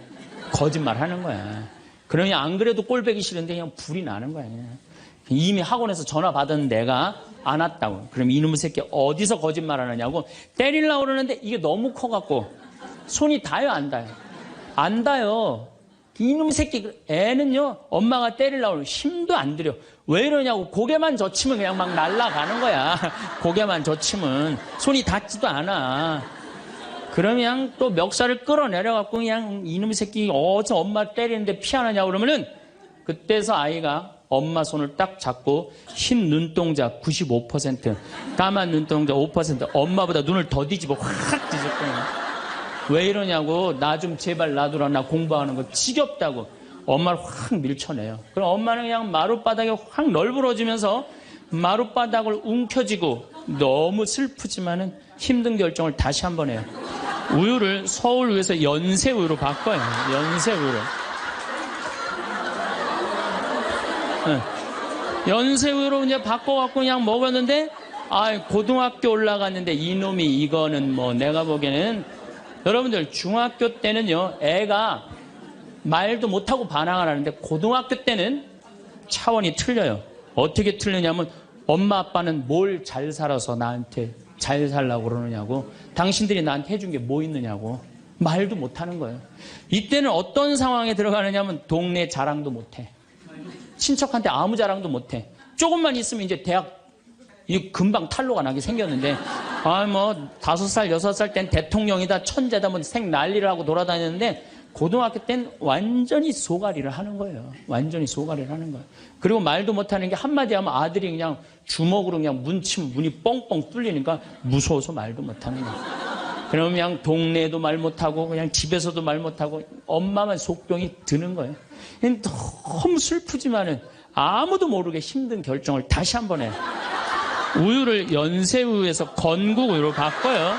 Speaker 1: 거짓말 하는 거야. 그러니 안 그래도 꼴배기 싫은데 그냥 불이 나는 거야. 이미 학원에서 전화 받은 내가 안 왔다고. 그럼 이놈의 새끼 어디서 거짓말 하느냐고 때리려고 그러는데 이게 너무 커갖고 손이 닿아요 안 닿아요? 안 닿아요. 이놈의 새끼 애는요 엄마가 때리려고 하면 힘도 안 들여. 왜 이러냐고 고개만 젖히면 그냥 막 날아가는 거야. 고개만 젖히면 손이 닿지도 않아. 그러면 또 멱살을 끌어내려갖고 그냥 이놈의 새끼 어디서 엄마 때리는데 피하느냐고 그러면은 그때서 아이가 엄마 손을 딱 잡고 흰 눈동자 95%, 까만 눈동자 5%, 엄마보다 눈을 더 뒤집어 확 뒤집어요. 왜 이러냐고 나 좀 제발 놔두라 나 공부하는 거 지겹다고 엄마를 확 밀쳐내요. 그럼 엄마는 그냥 마룻바닥에 확 널브러지면서 마룻바닥을 움켜쥐고 너무 슬프지만은 힘든 결정을 다시 한번 해요. 우유를 서울우유에서 연세우유로 바꿔요. 연세우유로. 연세우유로 이제 바꿔갖고 그냥 먹었는데, 고등학교 올라갔는데 이놈이 이거는 뭐 내가 보기에는, 여러분들 중학교 때는요, 애가 말도 못하고 반항을 하는데 고등학교 때는 차원이 틀려요. 어떻게 틀리냐면 엄마 아빠는 뭘 잘 살아서 나한테 잘 살라고 그러느냐고, 당신들이 나한테 해준 게 뭐 있느냐고 말도 못하는 거예요. 이때는 어떤 상황에 들어가느냐면 동네 자랑도 못해. 친척한테 아무 자랑도 못해. 조금만 있으면 이제 대학 금방 탈로가 나게 생겼는데, 뭐 5살 6살 땐 대통령이다 천재다 뭐 생 난리를 하고 돌아다녔는데, 고등학교 땐 완전히 소가리를 하는 거예요. 완전히 소가리를 하는 거예요. 그리고 말도 못하는 게 한마디 하면 아들이 그냥 주먹으로 그냥 문이 뻥뻥 뚫리니까 무서워서 말도 못하는 거예요. 그러면 그냥 동네에도 말 못하고 그냥 집에서도 말 못하고 엄마만 속병이 드는 거예요. 너무 슬프지만은 아무도 모르게 힘든 결정을 다시 한번 해요. 우유를 연세우유에서 건국우유로 바꿔요.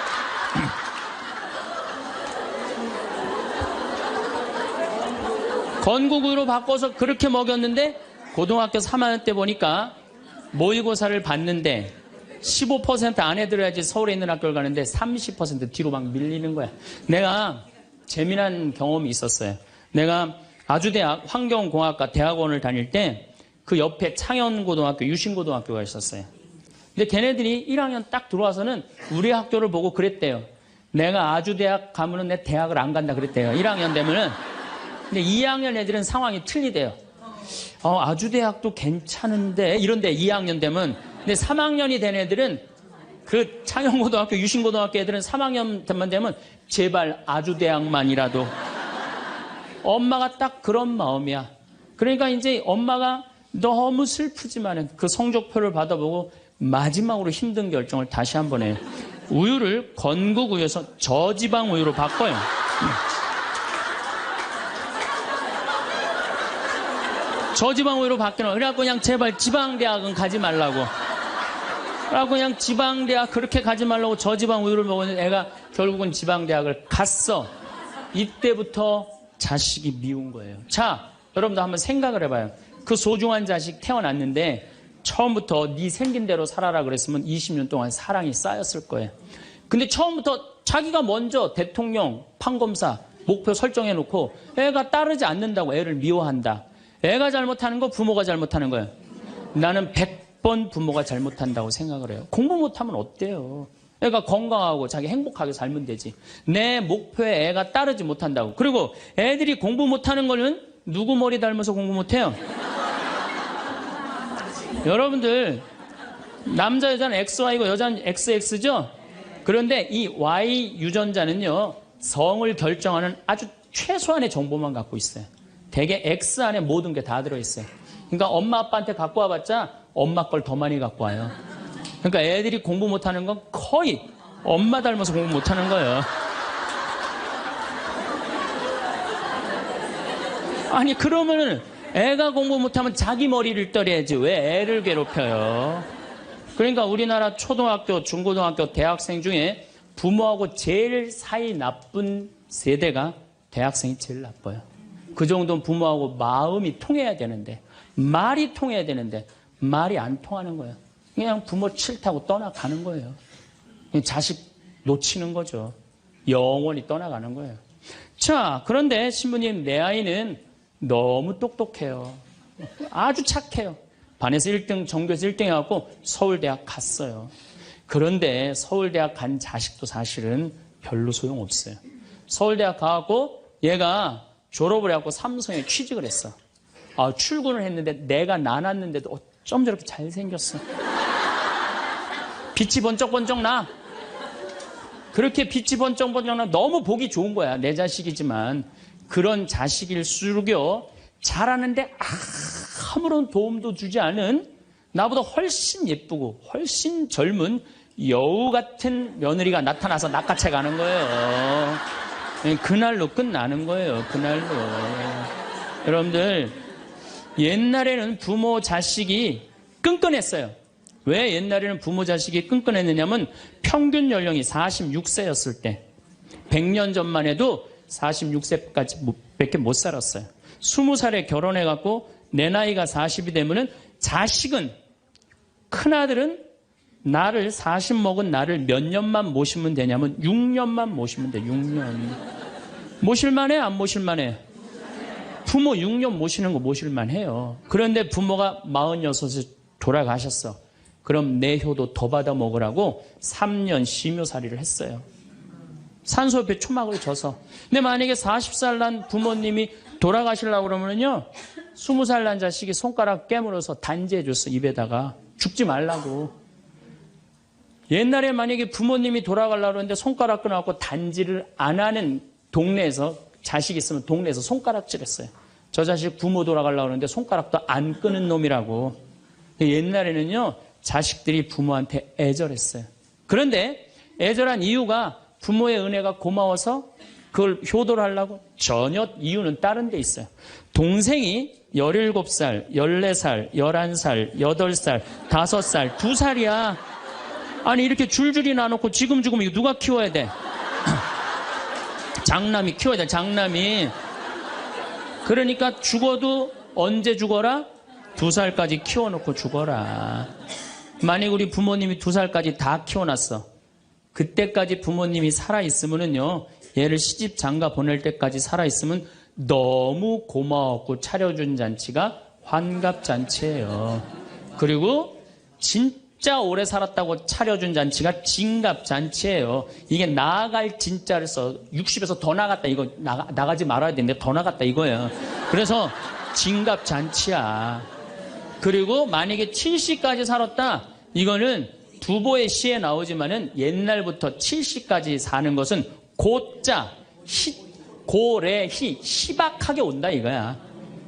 Speaker 1: 건국우유로 바꿔서 그렇게 먹였는데 고등학교 3학년 때 보니까 모의고사를 봤는데 15% 안에 들어야지 서울에 있는 학교를 가는데 30% 뒤로 막 밀리는 거야. 내가 재미난 경험이 있었어요. 내가 아주대학 환경공학과 대학원을 다닐 때 그 옆에 창현고등학교, 유신고등학교가 있었어요. 근데 걔네들이 1학년 딱 들어와서는 우리 학교를 보고 그랬대요. 내가 아주대학 가면은 내 대학을 안 간다 그랬대요. 1학년 되면은. 근데 2학년 애들은 상황이 틀리대요. 아주대학도 괜찮은데 이런데 2학년 되면. 근데 3학년이 된 애들은 그 창현고등학교, 유신고등학교 애들은 3학년만 되면 제발 아주대학만이라도. 엄마가 딱 그런 마음이야. 그러니까 이제 엄마가 너무 슬프지만은 그 성적표를 받아보고 마지막으로 힘든 결정을 다시 한번 해요. 우유를 건국우유에서 저지방 우유로 바꿔요. 저지방 우유로 바뀌는. 그래갖고 그냥 제발 지방대학은 가지 말라고. 그래갖고 그냥 지방대학 그렇게 가지 말라고 저지방 우유를 먹었는데 애가 결국은 지방대학을 갔어. 이때부터 자식이 미운 거예요. 자, 여러분도 한번 생각을 해봐요. 그 소중한 자식 태어났는데 처음부터 네 생긴 대로 살아라 그랬으면 20년 동안 사랑이 쌓였을 거예요. 근데 처음부터 자기가 먼저 대통령, 판검사 목표 설정해놓고 애가 따르지 않는다고 애를 미워한다. 애가 잘못하는 거 부모가 잘못하는 거예요. 나는 100번 부모가 잘못한다고 생각을 해요. 공부 못하면 어때요? 애가 건강하고 자기 행복하게 살면 되지. 내 목표에 애가 따르지 못한다고. 그리고 애들이 공부 못하는 거는 누구 머리 닮아서 공부 못해요? 여러분들 남자 여자는 XY고 여자는 XX죠? 그런데 이 Y 유전자는요 성을 결정하는 아주 최소한의 정보만 갖고 있어요. 대개 X 안에 모든 게 다 들어있어요. 그러니까 엄마 아빠한테 갖고 와봤자 엄마 걸 더 많이 갖고 와요. 그러니까 애들이 공부 못하는 건 거의 엄마 닮아서 공부 못하는 거예요. 아니 그러면은 애가 공부 못하면 자기 머리를 떨어야지 왜 애를 괴롭혀요? 그러니까 우리나라 초등학교, 중고등학교, 대학생 중에 부모하고 제일 사이 나쁜 세대가 대학생이 제일 나빠요. 그 정도는 부모하고 마음이 통해야 되는데, 말이 통해야 되는데 말이 안 통하는 거예요. 그냥 부모 싫다고 떠나가는 거예요. 그냥 자식 놓치는 거죠. 영원히 떠나가는 거예요. 자, 그런데 신부님, 내 아이는 너무 똑똑해요. 아주 착해요. 반에서 1등, 전교에서 1등 해갖고 서울대학 갔어요. 그런데 서울대학 간 자식도 사실은 별로 소용없어요. 서울대학 가갖고 얘가 졸업을 해갖고 삼성에 취직을 했어. 출근을 했는데 내가 나눴는데도 어쩜 저렇게 잘생겼어. 빛이 번쩍번쩍 나. 그렇게 빛이 번쩍번쩍 나. 너무 보기 좋은 거야. 내 자식이지만. 그런 자식일수록요 잘하는데 아무런 도움도 주지 않은 나보다 훨씬 예쁘고 훨씬 젊은 여우 같은 며느리가 나타나서 낚아채 가는 거예요. 그날로 끝나는 거예요. 그날로. 여러분들 옛날에는 부모 자식이 끈끈했어요. 왜 옛날에는 부모 자식이 끈끈했느냐면 평균 연령이 46세였을 때 100년 전만 해도 46세까지 밖에 못 살았어요. 20살에 결혼해갖고 내 나이가 40이 되면은 자식은, 큰아들은 나를 40 먹은 나를 몇 년만 모시면 되냐면 6년만 모시면 돼. 6년. 모실만해? 안 모실만해? 부모 6년 모시는 거 모실만해요. 그런데 부모가 46에 돌아가셨어. 그럼 내 효도 더 받아 먹으라고 3년 심효살이를 했어요. 산소옆에 초막을 져서. 근데 만약에 40살 난 부모님이 돌아가시려고 그러면요, 20살 난 자식이 손가락 깨물어서 단지해 줬어. 입에다가. 죽지 말라고. 옛날에 만약에 부모님이 돌아가려고 하는데 손가락 끊어갖고 단지를 안 하는 동네에서, 자식 있으면 동네에서 손가락질 했어요. 저 자식 부모 돌아가려고 하는데 손가락도 안 끊은 놈이라고. 옛날에는요, 자식들이 부모한테 애절했어요. 그런데 애절한 이유가 부모의 은혜가 고마워서 그걸 효도를 하려고? 전혀 이유는 다른 데 있어요. 동생이 17살, 14살, 11살, 8살, 5살, 2살이야. 아니 이렇게 줄줄이 나놓고 지금 이거 누가 키워야 돼? 장남이 키워야 돼. 장남이. 그러니까 죽어도 언제 죽어라? 2살까지 키워놓고 죽어라. 만약 우리 부모님이 2살까지 다 키워놨어. 그때까지 부모님이 살아있으면은요, 얘를 시집 장가 보낼 때까지 살아있으면 너무 고마웠고 차려준 잔치가 환갑잔치예요. 그리고 진짜 오래 살았다고 차려준 잔치가 진갑잔치예요. 이게 나아갈 진짜를 써. 60에서 더 나갔다. 이거 나가지 말아야 되는데 더 나갔다 이거예요. 그래서 진갑잔치야. 그리고 만약에 70까지 살았다. 이거는 두보의 시에 나오지만은 옛날부터 70까지 사는 것은 고자, 고래, 희박하게 온다 이거야.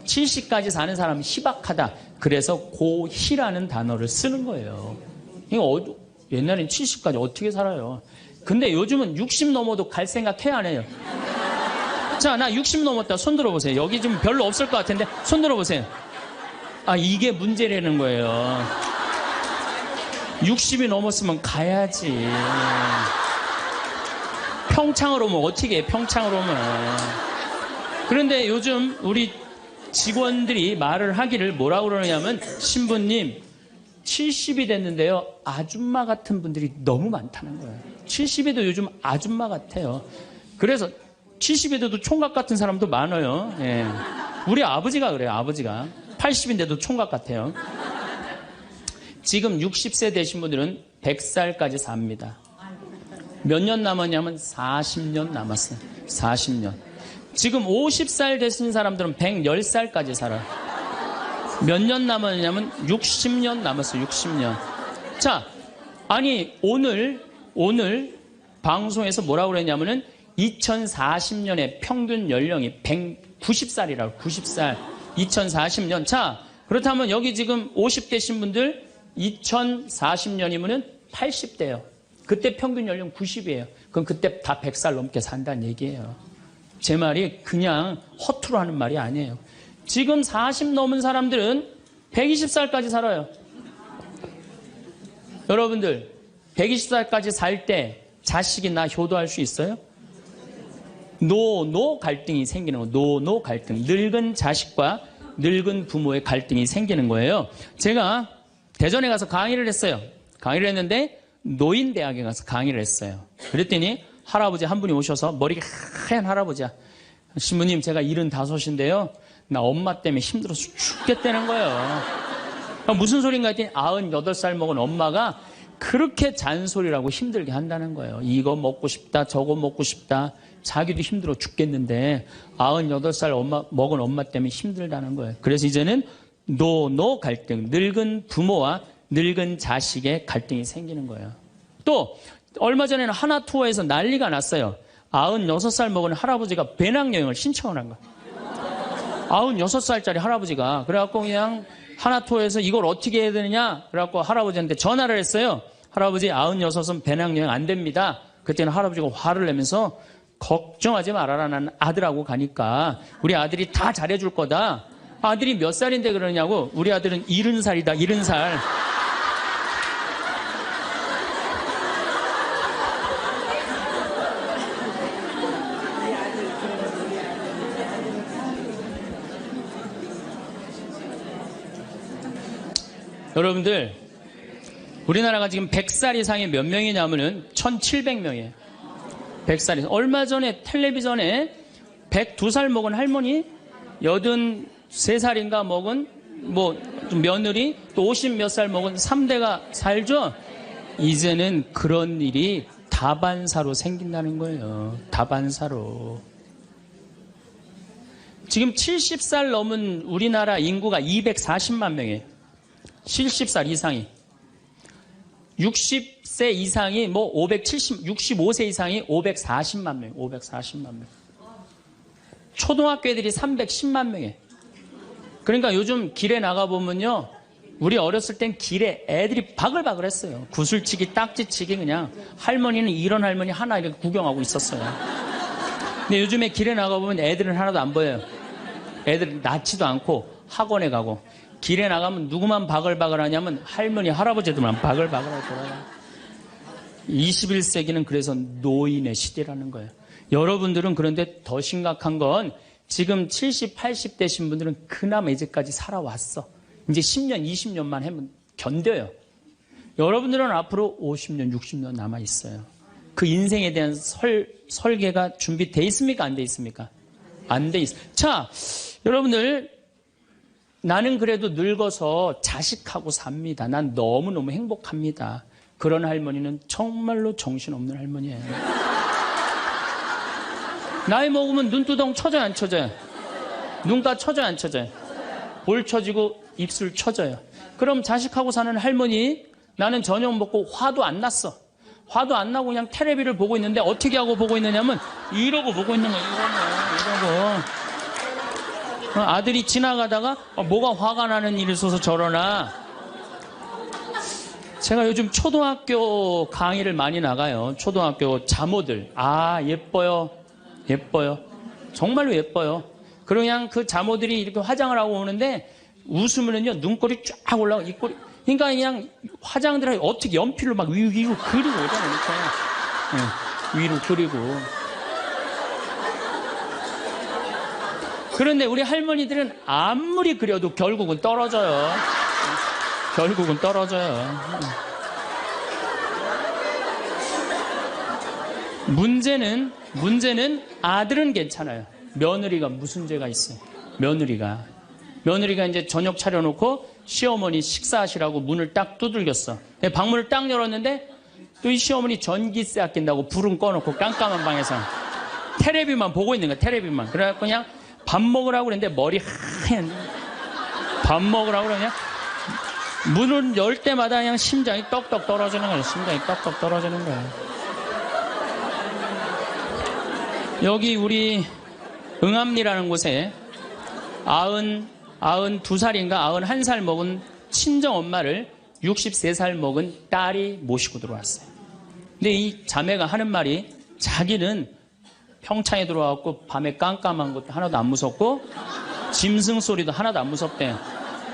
Speaker 1: 70까지 사는 사람은 희박하다. 그래서 고희라는 단어를 쓰는 거예요. 이거 옛날엔 70까지 어떻게 살아요? 근데 요즘은 60 넘어도 갈 생각 해야 안 해요? 자, 나 60 넘었다. 손 들어보세요. 여기 좀 별로 없을 것 같은데 손 들어보세요. 아, 이게 문제라는 거예요. 60이 넘었으면 가야지. 평창으로 오면 어떻게 해? 평창으로 오면. 그런데 요즘 우리 직원들이 말을 하기를 뭐라고 그러냐면, 신부님 70이 됐는데요, 아줌마 같은 분들이 너무 많다는 거예요. 70에도 요즘 아줌마 같아요. 그래서 70에도 총각 같은 사람도 많아요. 예. 우리 아버지가 그래요. 아버지가 80인데도 총각 같아요. 지금 60세 되신 분들은 100살까지 삽니다. 몇 년 남았냐면 40년 남았어요. 40년. 지금 50살 되신 사람들은 110살까지 살아요. 몇 년 남았냐면 60년 남았어요. 60년. 자, 아니 오늘 방송에서 뭐라고 그랬냐면은 2040년에 평균 연령이 190살이라고. 90살. 2040년. 자, 그렇다면 여기 지금 50대신 분들 2040년이면은 80대예요. 그때 평균 연령 90이에요. 그럼 그때 다 100살 넘게 산다는 얘기예요. 제 말이 그냥 허투루 하는 말이 아니에요. 지금 40 넘은 사람들은 120살까지 살아요. 여러분들 120살까지 살 때 자식이 나 효도할 수 있어요? 노 갈등이 생기는 거예요. 노 갈등. 늙은 자식과 늙은 부모의 갈등이 생기는 거예요. 제가 대전에 가서 강의를 했어요. 강의를 했는데 노인대학에 가서 강의를 했어요. 그랬더니 할아버지 한 분이 오셔서, 머리가 하얀 할아버지야. 신부님, 제가 75인데요. 나 엄마 때문에 힘들어서 죽겠다는 거예요. 무슨 소린가 했더니 98살 먹은 엄마가 그렇게 잔소리라고 힘들게 한다는 거예요. 이거 먹고 싶다, 저거 먹고 싶다. 자기도 힘들어 죽겠는데 98살 먹은 엄마 때문에 힘들다는 거예요. 그래서 이제는 노 갈등, 늙은 부모와 늙은 자식의 갈등이 생기는 거예요. 또 얼마 전에는 하나 투어에서 난리가 났어요. 96살 먹은 할아버지가 배낭여행을 신청을 한 거예요. 96살짜리 할아버지가. 그래갖고 그냥 하나 투어에서 이걸 어떻게 해야 되느냐, 그래갖고 할아버지한테 전화를 했어요. 할아버지 96은 배낭여행 안 됩니다. 그때는 할아버지가 화를 내면서 걱정하지 말아라, 난 아들하고 가니까 우리 아들이 다 잘해줄 거다. 아들이 몇 살인데 그러냐고. 우리 아들은 70살이다. 70살. 여러분들, 우리나라가 지금 100살 이상이 몇 명이냐면은 1,700명이에요. 100살 이상. 얼마 전에 텔레비전에 102살 먹은 할머니, 83살인가 먹은 좀 며느리, 또 50 몇 살 먹은 3대가 살죠? 이제는 그런 일이 다반사로 생긴다는 거예요. 다반사로. 지금 70살 넘은 우리나라 인구가 240만 명이에요. 70살 이상이. 60세 이상이 65세 이상이 540만 명, 540만 명. 초등학교 애들이 310만 명이에요. 그러니까 요즘 길에 나가보면요. 우리 어렸을 땐 길에 애들이 바글바글 했어요. 구슬치기, 딱지치기 그냥. 할머니는 이런 할머니 하나 이렇게 구경하고 있었어요. 근데 요즘에 길에 나가보면 애들은 하나도 안 보여요. 애들 낳지도 않고 학원에 가고. 길에 나가면 누구만 바글바글 하냐면 할머니, 할아버지들만 바글바글하고 돌아요. 21세기는 그래서 노인의 시대라는 거예요. 여러분들은 그런데 더 심각한 건 지금 70, 80 되신 분들은 그나마 이제까지 살아왔어. 이제 10년, 20년만 하면 견뎌요. 여러분들은 앞으로 50년, 60년 남아있어요. 그 인생에 대한 설계가 준비되어 있습니까? 안 돼 있습니까? 안 돼 있어요. 자, 여러분들, 나는 그래도 늙어서 자식하고 삽니다. 난 너무너무 행복합니다. 그런 할머니는 정말로 정신없는 할머니예요. 나이 먹으면 눈두덩 쳐져요, 안 쳐져요? 눈가 쳐져요, 안 쳐져요? 볼 쳐지고 입술 쳐져요. 그럼 자식하고 사는 할머니, 나는 저녁 먹고 화도 안 났어. 화도 안 나고 그냥 텔레비를 보고 있는데 어떻게 하고 보고 있느냐면 이러고 보고 있는 거예요. 이러고. 아들이 지나가다가 뭐가 화가 나는 일이 있어서 저러나. 제가 요즘 초등학교 강의를 많이 나가요. 초등학교 자모들. 아, 예뻐요. 예뻐요. 정말로 예뻐요. 그냥 그 자모들이 이렇게 화장을 하고 오는데 웃으면은요, 눈꼬리 쫙 올라가, 입꼬리. 그러니까 그냥 화장들 어떻게 연필로 막 위로 그리고 오잖아요. 네, 위로 그리고. 그런데 우리 할머니들은 아무리 그려도 결국은 떨어져요. 결국은 떨어져요. 문제는 아들은 괜찮아요. 며느리가 무슨 죄가 있어요? 며느리가 이제 저녁 차려놓고 시어머니 식사하시라고 문을 딱 두들겼어. 방문을 딱 열었는데 또 이 시어머니 전기세 아낀다고 불은 꺼놓고 깜깜한 방에서 텔레비만 보고 있는 거야. 텔레비만. 그래갖고 그냥 밥 먹으라고 그랬는데 머리 하얀. 밥 먹으라고 그냥 문을 열 때마다 그냥 심장이 떡떡 떨어지는 거예요. 심장이 떡떡 떨어지는 거예요. 여기 우리 응암리라는 곳에 92살인가 91살 먹은 친정 엄마를 63살 먹은 딸이 모시고 들어왔어요. 근데 이 자매가 하는 말이 자기는 평창에 들어와갖고 밤에 깜깜한 것도 하나도 안 무섭고 짐승 소리도 하나도 안 무섭대.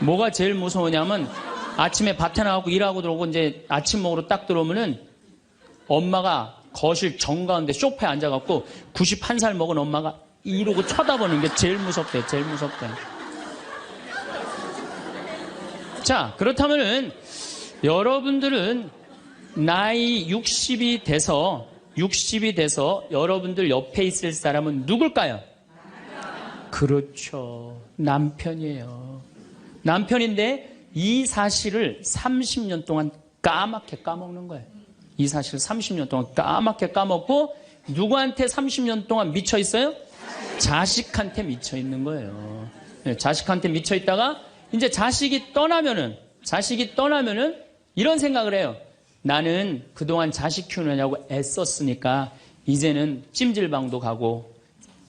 Speaker 1: 뭐가 제일 무서우냐면 아침에 밭에 나가고 일하고 들어오고 이제 아침 먹으러 딱 들어오면은 엄마가 거실 정가운데 소파에 앉아갖고 91살 먹은 엄마가 이러고 쳐다보는 게 제일 무섭대. 제일 무섭대. 자, 그렇다면은 여러분들은 나이 60이 돼서 여러분들 옆에 있을 사람은 누굴까요? 그렇죠. 남편이에요. 남편인데 이 사실을 30년 동안 까맣게 까먹는 거예요. 이 사실을 30년 동안 까맣게 까먹고 누구한테 30년 동안 미쳐 있어요? 자식한테 미쳐 있는 거예요. 네, 자식한테 미쳐 있다가 이제 자식이 떠나면은 이런 생각을 해요. 나는 그동안 자식 키우느냐고 애썼으니까 이제는 찜질방도 가고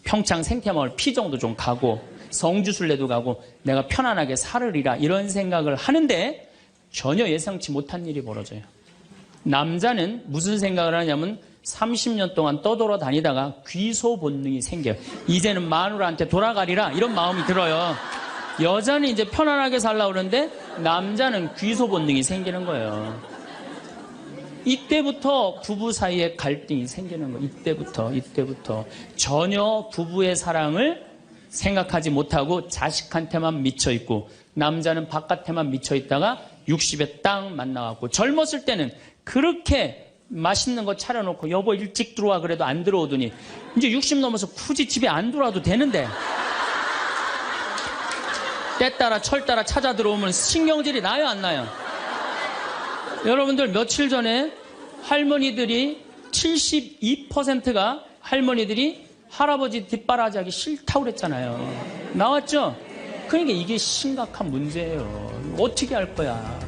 Speaker 1: 평창 생태마을 피정도 좀 가고 성주순례도 가고 내가 편안하게 살으리라 이런 생각을 하는데 전혀 예상치 못한 일이 벌어져요. 남자는 무슨 생각을 하냐면 30년 동안 떠돌아다니다가 귀소 본능이 생겨요. 이제는 마누라한테 돌아가리라 이런 마음이 들어요. 여자는 이제 편안하게 살려고 그러는데 남자는 귀소 본능이 생기는 거예요. 이때부터 부부 사이에 갈등이 생기는 거예요. 이때부터 전혀 부부의 사랑을 생각하지 못하고 자식한테만 미쳐 있고 남자는 바깥에만 미쳐 있다가 60에 딱 만나갖고 젊었을 때는 그렇게 맛있는 거 차려놓고 여보 일찍 들어와 그래도 안 들어오더니 이제 60 넘어서 굳이 집에 안 들어와도 되는데 때 따라 철 따라 찾아 들어오면 신경질이 나요 안 나요? 여러분들 며칠 전에 할머니들이 72%가 할머니들이 할아버지 뒷바라지하기 싫다고 그랬잖아요. 나왔죠? 그러니까 이게 심각한 문제예요. 어떻게 할 거야?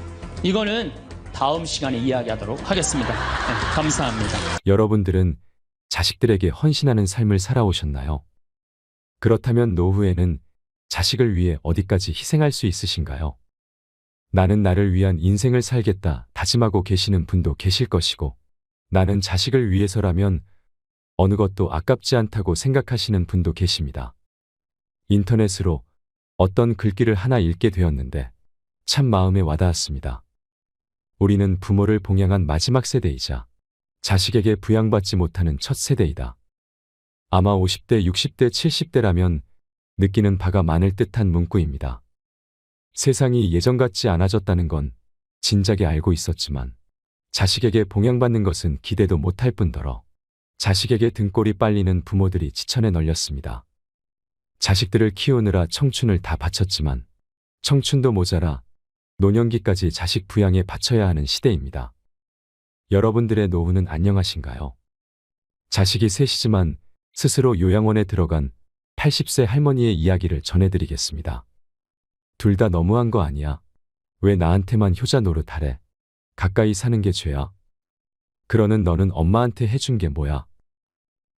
Speaker 1: 이거는 다음 시간에 이야기하도록 하겠습니다. 네, 감사합니다.
Speaker 2: 여러분들은 자식들에게 헌신하는 삶을 살아오셨나요? 그렇다면 노후에는 자식을 위해 어디까지 희생할 수 있으신가요? 나는 나를 위한 인생을 살겠다 다짐하고 계시는 분도 계실 것이고, 나는 자식을 위해서라면 어느 것도 아깝지 않다고 생각하시는 분도 계십니다. 인터넷으로 어떤 글귀를 하나 읽게 되었는데 참 마음에 와닿았습니다. 우리는 부모를 봉양한 마지막 세대이자 자식에게 부양받지 못하는 첫 세대이다. 아마 50대, 60대, 70대라면 느끼는 바가 많을 듯한 문구입니다. 세상이 예전 같지 않아졌다는 건 진작에 알고 있었지만 자식에게 봉양받는 것은 기대도 못할 뿐더러 자식에게 등골이 빨리는 부모들이 지천에 널렸습니다. 자식들을 키우느라 청춘을 다 바쳤지만 청춘도 모자라 노년기까지 자식 부양에 바쳐야 하는 시대입니다. 여러분들의 노후는 안녕하신가요? 자식이 셋이지만 스스로 요양원에 들어간 80세 할머니의 이야기를 전해드리겠습니다. 둘 다 너무한 거 아니야? 왜 나한테만 효자 노릇하래? 가까이 사는 게 죄야? 그러는 너는 엄마한테 해준 게 뭐야?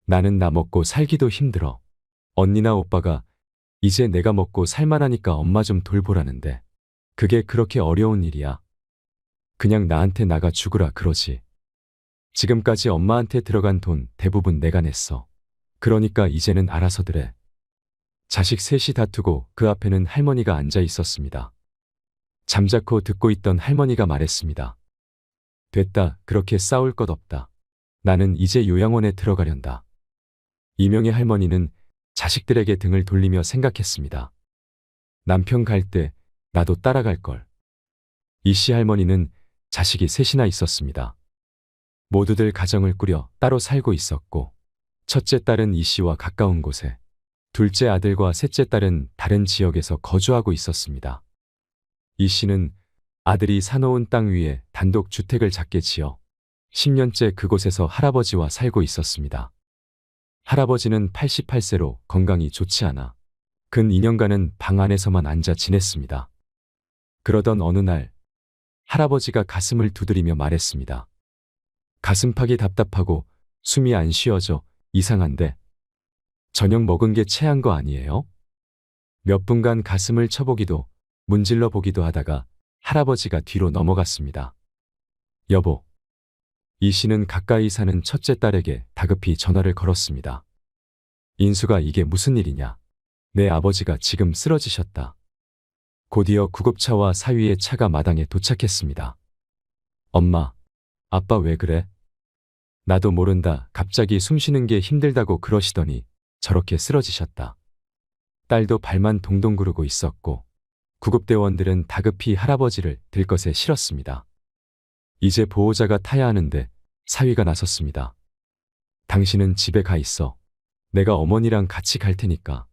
Speaker 2: 나는 나 먹고 살기도 힘들어. 언니나 오빠가 이제 내가 먹고 살만하니까 엄마 좀 돌보라는데 그게 그렇게 어려운 일이야? 그냥 나한테 나가 죽으라 그러지. 지금까지 엄마한테 들어간 돈 대부분 내가 냈어. 그러니까 이제는 알아서들 해. 자식 셋이 다투고 그 앞에는 할머니가 앉아 있었습니다. 잠자코 듣고 있던 할머니가 말했습니다. 됐다, 그렇게 싸울 것 없다. 나는 이제 요양원에 들어가련다. 이명의 할머니는 자식들에게 등을 돌리며 생각했습니다. 남편 갈 때 나도 따라갈 걸. 이씨 할머니는 자식이 셋이나 있었습니다. 모두들 가정을 꾸려 따로 살고 있었고, 첫째 딸은 이씨와 가까운 곳에, 둘째 아들과 셋째 딸은 다른 지역에서 거주하고 있었습니다. 이씨는 아들이 사놓은 땅 위에 단독 주택을 작게 지어 10년째 그곳에서 할아버지와 살고 있었습니다. 할아버지는 88세로 건강이 좋지 않아 근 2년간은 방 안에서만 앉아 지냈습니다. 그러던 어느 날 할아버지가 가슴을 두드리며 말했습니다. 가슴팍이 답답하고 숨이 안 쉬어져 이상한데 저녁 먹은 게 체한 거 아니에요? 몇 분간 가슴을 쳐보기도 문질러 보기도 하다가 할아버지가 뒤로 넘어갔습니다. 여보. 이 씨는 가까이 사는 첫째 딸에게 다급히 전화를 걸었습니다. 인수가 이게 무슨 일이냐? 내 아버지가 지금 쓰러지셨다. 곧이어 구급차와 사위의 차가 마당에 도착했습니다. 엄마, 아빠 왜 그래? 나도 모른다. 갑자기 숨쉬는 게 힘들다고 그러시더니 저렇게 쓰러지셨다. 딸도 발만 동동 구르고 있었고 구급대원들은 다급히 할아버지를 들것에 실었습니다. 이제 보호자가 타야 하는데 사위가 나섰습니다. 당신은 집에 가 있어. 내가 어머니랑 같이 갈 테니까.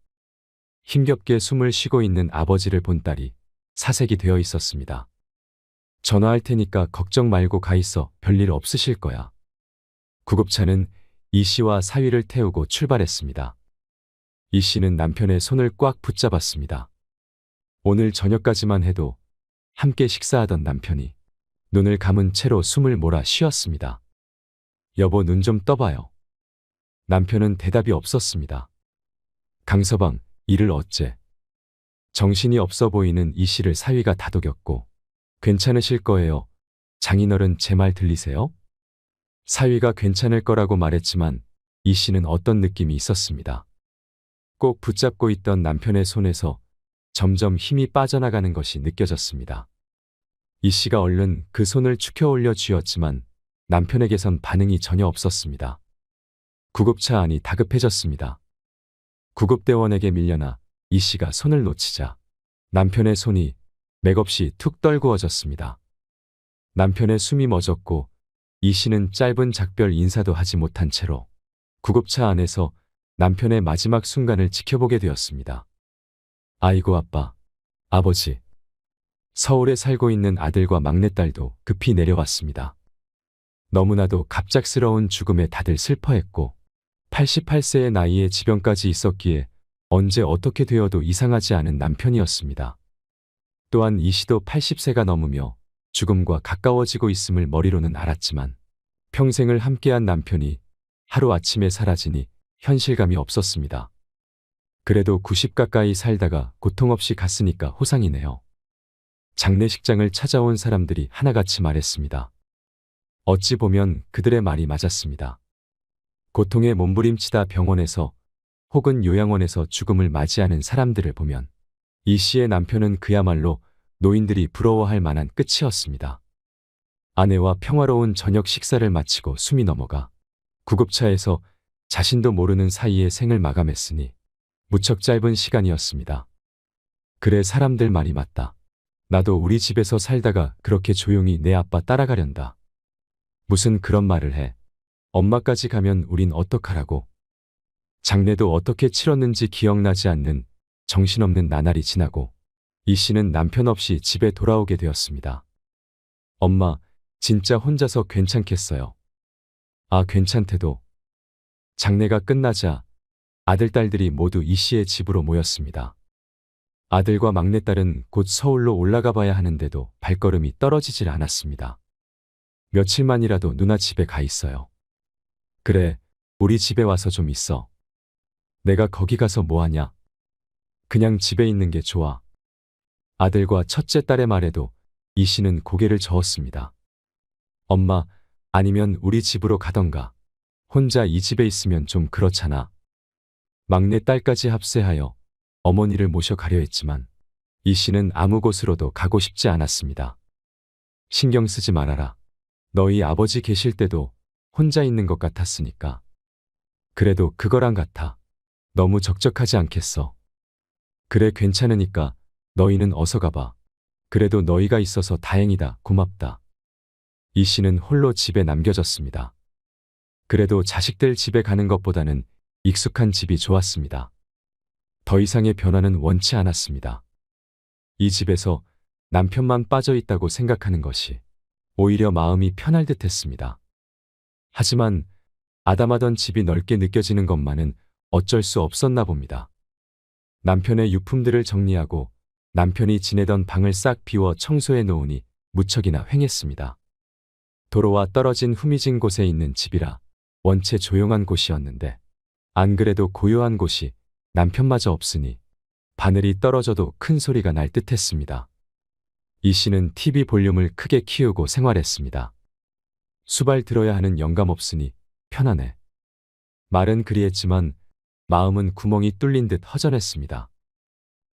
Speaker 2: 힘겹게 숨을 쉬고 있는 아버지를 본 딸이 사색이 되어 있었습니다. 전화할 테니까 걱정 말고 가 있어. 별일 없으실 거야. 구급차는 이 씨와 사위를 태우고 출발했습니다. 이 씨는 남편의 손을 꽉 붙잡았습니다. 오늘 저녁까지만 해도 함께 식사하던 남편이 눈을 감은 채로 숨을 몰아 쉬었습니다. 여보, 눈 좀 떠봐요. 남편은 대답이 없었습니다. 강서방, 이를 어째? 정신이 없어 보이는 이 씨를 사위가 다독였고, 괜찮으실 거예요. 장인어른 제 말 들리세요? 사위가 괜찮을 거라고 말했지만 이 씨는 어떤 느낌이 있었습니다. 꼭 붙잡고 있던 남편의 손에서 점점 힘이 빠져나가는 것이 느껴졌습니다. 이 씨가 얼른 그 손을 축혀 올려 쥐었지만 남편에게선 반응이 전혀 없었습니다. 구급차 안이 다급해졌습니다. 구급대원에게 밀려나 이 씨가 손을 놓치자 남편의 손이 맥없이 툭 떨구어졌습니다. 남편의 숨이 멎었고 이 씨는 짧은 작별 인사도 하지 못한 채로 구급차 안에서 남편의 마지막 순간을 지켜보게 되었습니다. 아이고 아빠, 아버지. 서울에 살고 있는 아들과 막내딸도 급히 내려왔습니다. 너무나도 갑작스러운 죽음에 다들 슬퍼했고 88세의 나이에 지병까지 있었기에 언제 어떻게 되어도 이상하지 않은 남편이었습니다. 또한 이 씨도 80세가 넘으며 죽음과 가까워지고 있음을 머리로는 알았지만 평생을 함께한 남편이 하루아침에 사라지니 현실감이 없었습니다. 그래도 90 가까이 살다가 고통 없이 갔으니까 호상이네요. 장례식장을 찾아온 사람들이 하나같이 말했습니다. 어찌 보면 그들의 말이 맞았습니다. 고통에 몸부림치다 병원에서 혹은 요양원에서 죽음을 맞이하는 사람들을 보면 이 씨의 남편은 그야말로 노인들이 부러워할 만한 끝이었습니다. 아내와 평화로운 저녁 식사를 마치고 숨이 넘어가 구급차에서 자신도 모르는 사이에 생을 마감했으니 무척 짧은 시간이었습니다. 그래, 사람들 말이 맞다. 나도 우리 집에서 살다가 그렇게 조용히 내 아빠 따라가련다. 무슨 그런 말을 해. 엄마까지 가면 우린 어떡하라고. 장례도 어떻게 치렀는지 기억나지 않는 정신없는 나날이 지나고 이 씨는 남편 없이 집에 돌아오게 되었습니다. 엄마, 진짜 혼자서 괜찮겠어요? 아, 괜찮대도. 장례가 끝나자 아들, 딸들이 모두 이 씨의 집으로 모였습니다. 아들과 막내딸은 곧 서울로 올라가 봐야 하는데도 발걸음이 떨어지질 않았습니다. 며칠만이라도 누나 집에 가 있어요. 그래, 우리 집에 와서 좀 있어. 내가 거기 가서 뭐 하냐? 그냥 집에 있는 게 좋아. 아들과 첫째 딸의 말에도 이 씨는 고개를 저었습니다. 엄마, 아니면 우리 집으로 가던가. 혼자 이 집에 있으면 좀 그렇잖아. 막내 딸까지 합세하여 어머니를 모셔가려 했지만 이 씨는 아무 곳으로도 가고 싶지 않았습니다. 신경 쓰지 말아라. 너희 아버지 계실 때도 혼자 있는 것 같았으니까. 그래도 그거랑 같아. 너무 적적하지 않겠어. 그래, 괜찮으니까 너희는 어서 가봐. 그래도 너희가 있어서 다행이다. 고맙다. 이 씨는 홀로 집에 남겨졌습니다. 그래도 자식들 집에 가는 것보다는 익숙한 집이 좋았습니다. 더 이상의 변화는 원치 않았습니다. 이 집에서 남편만 빠져 있다고 생각하는 것이 오히려 마음이 편할 듯 했습니다. 하지만 아담하던 집이 넓게 느껴지는 것만은 어쩔 수 없었나 봅니다. 남편의 유품들을 정리하고 남편이 지내던 방을 싹 비워 청소해 놓으니 무척이나 횡했습니다. 도로와 떨어진 후미진 곳에 있는 집이라 원체 조용한 곳이었는데 안 그래도 고요한 곳이 남편마저 없으니 바늘이 떨어져도 큰 소리가 날 듯했습니다. 이 씨는 TV 볼륨을 크게 키우고 생활했습니다. 수발 들어야 하는 영감 없으니 편하네. 말은 그리했지만 마음은 구멍이 뚫린 듯 허전했습니다.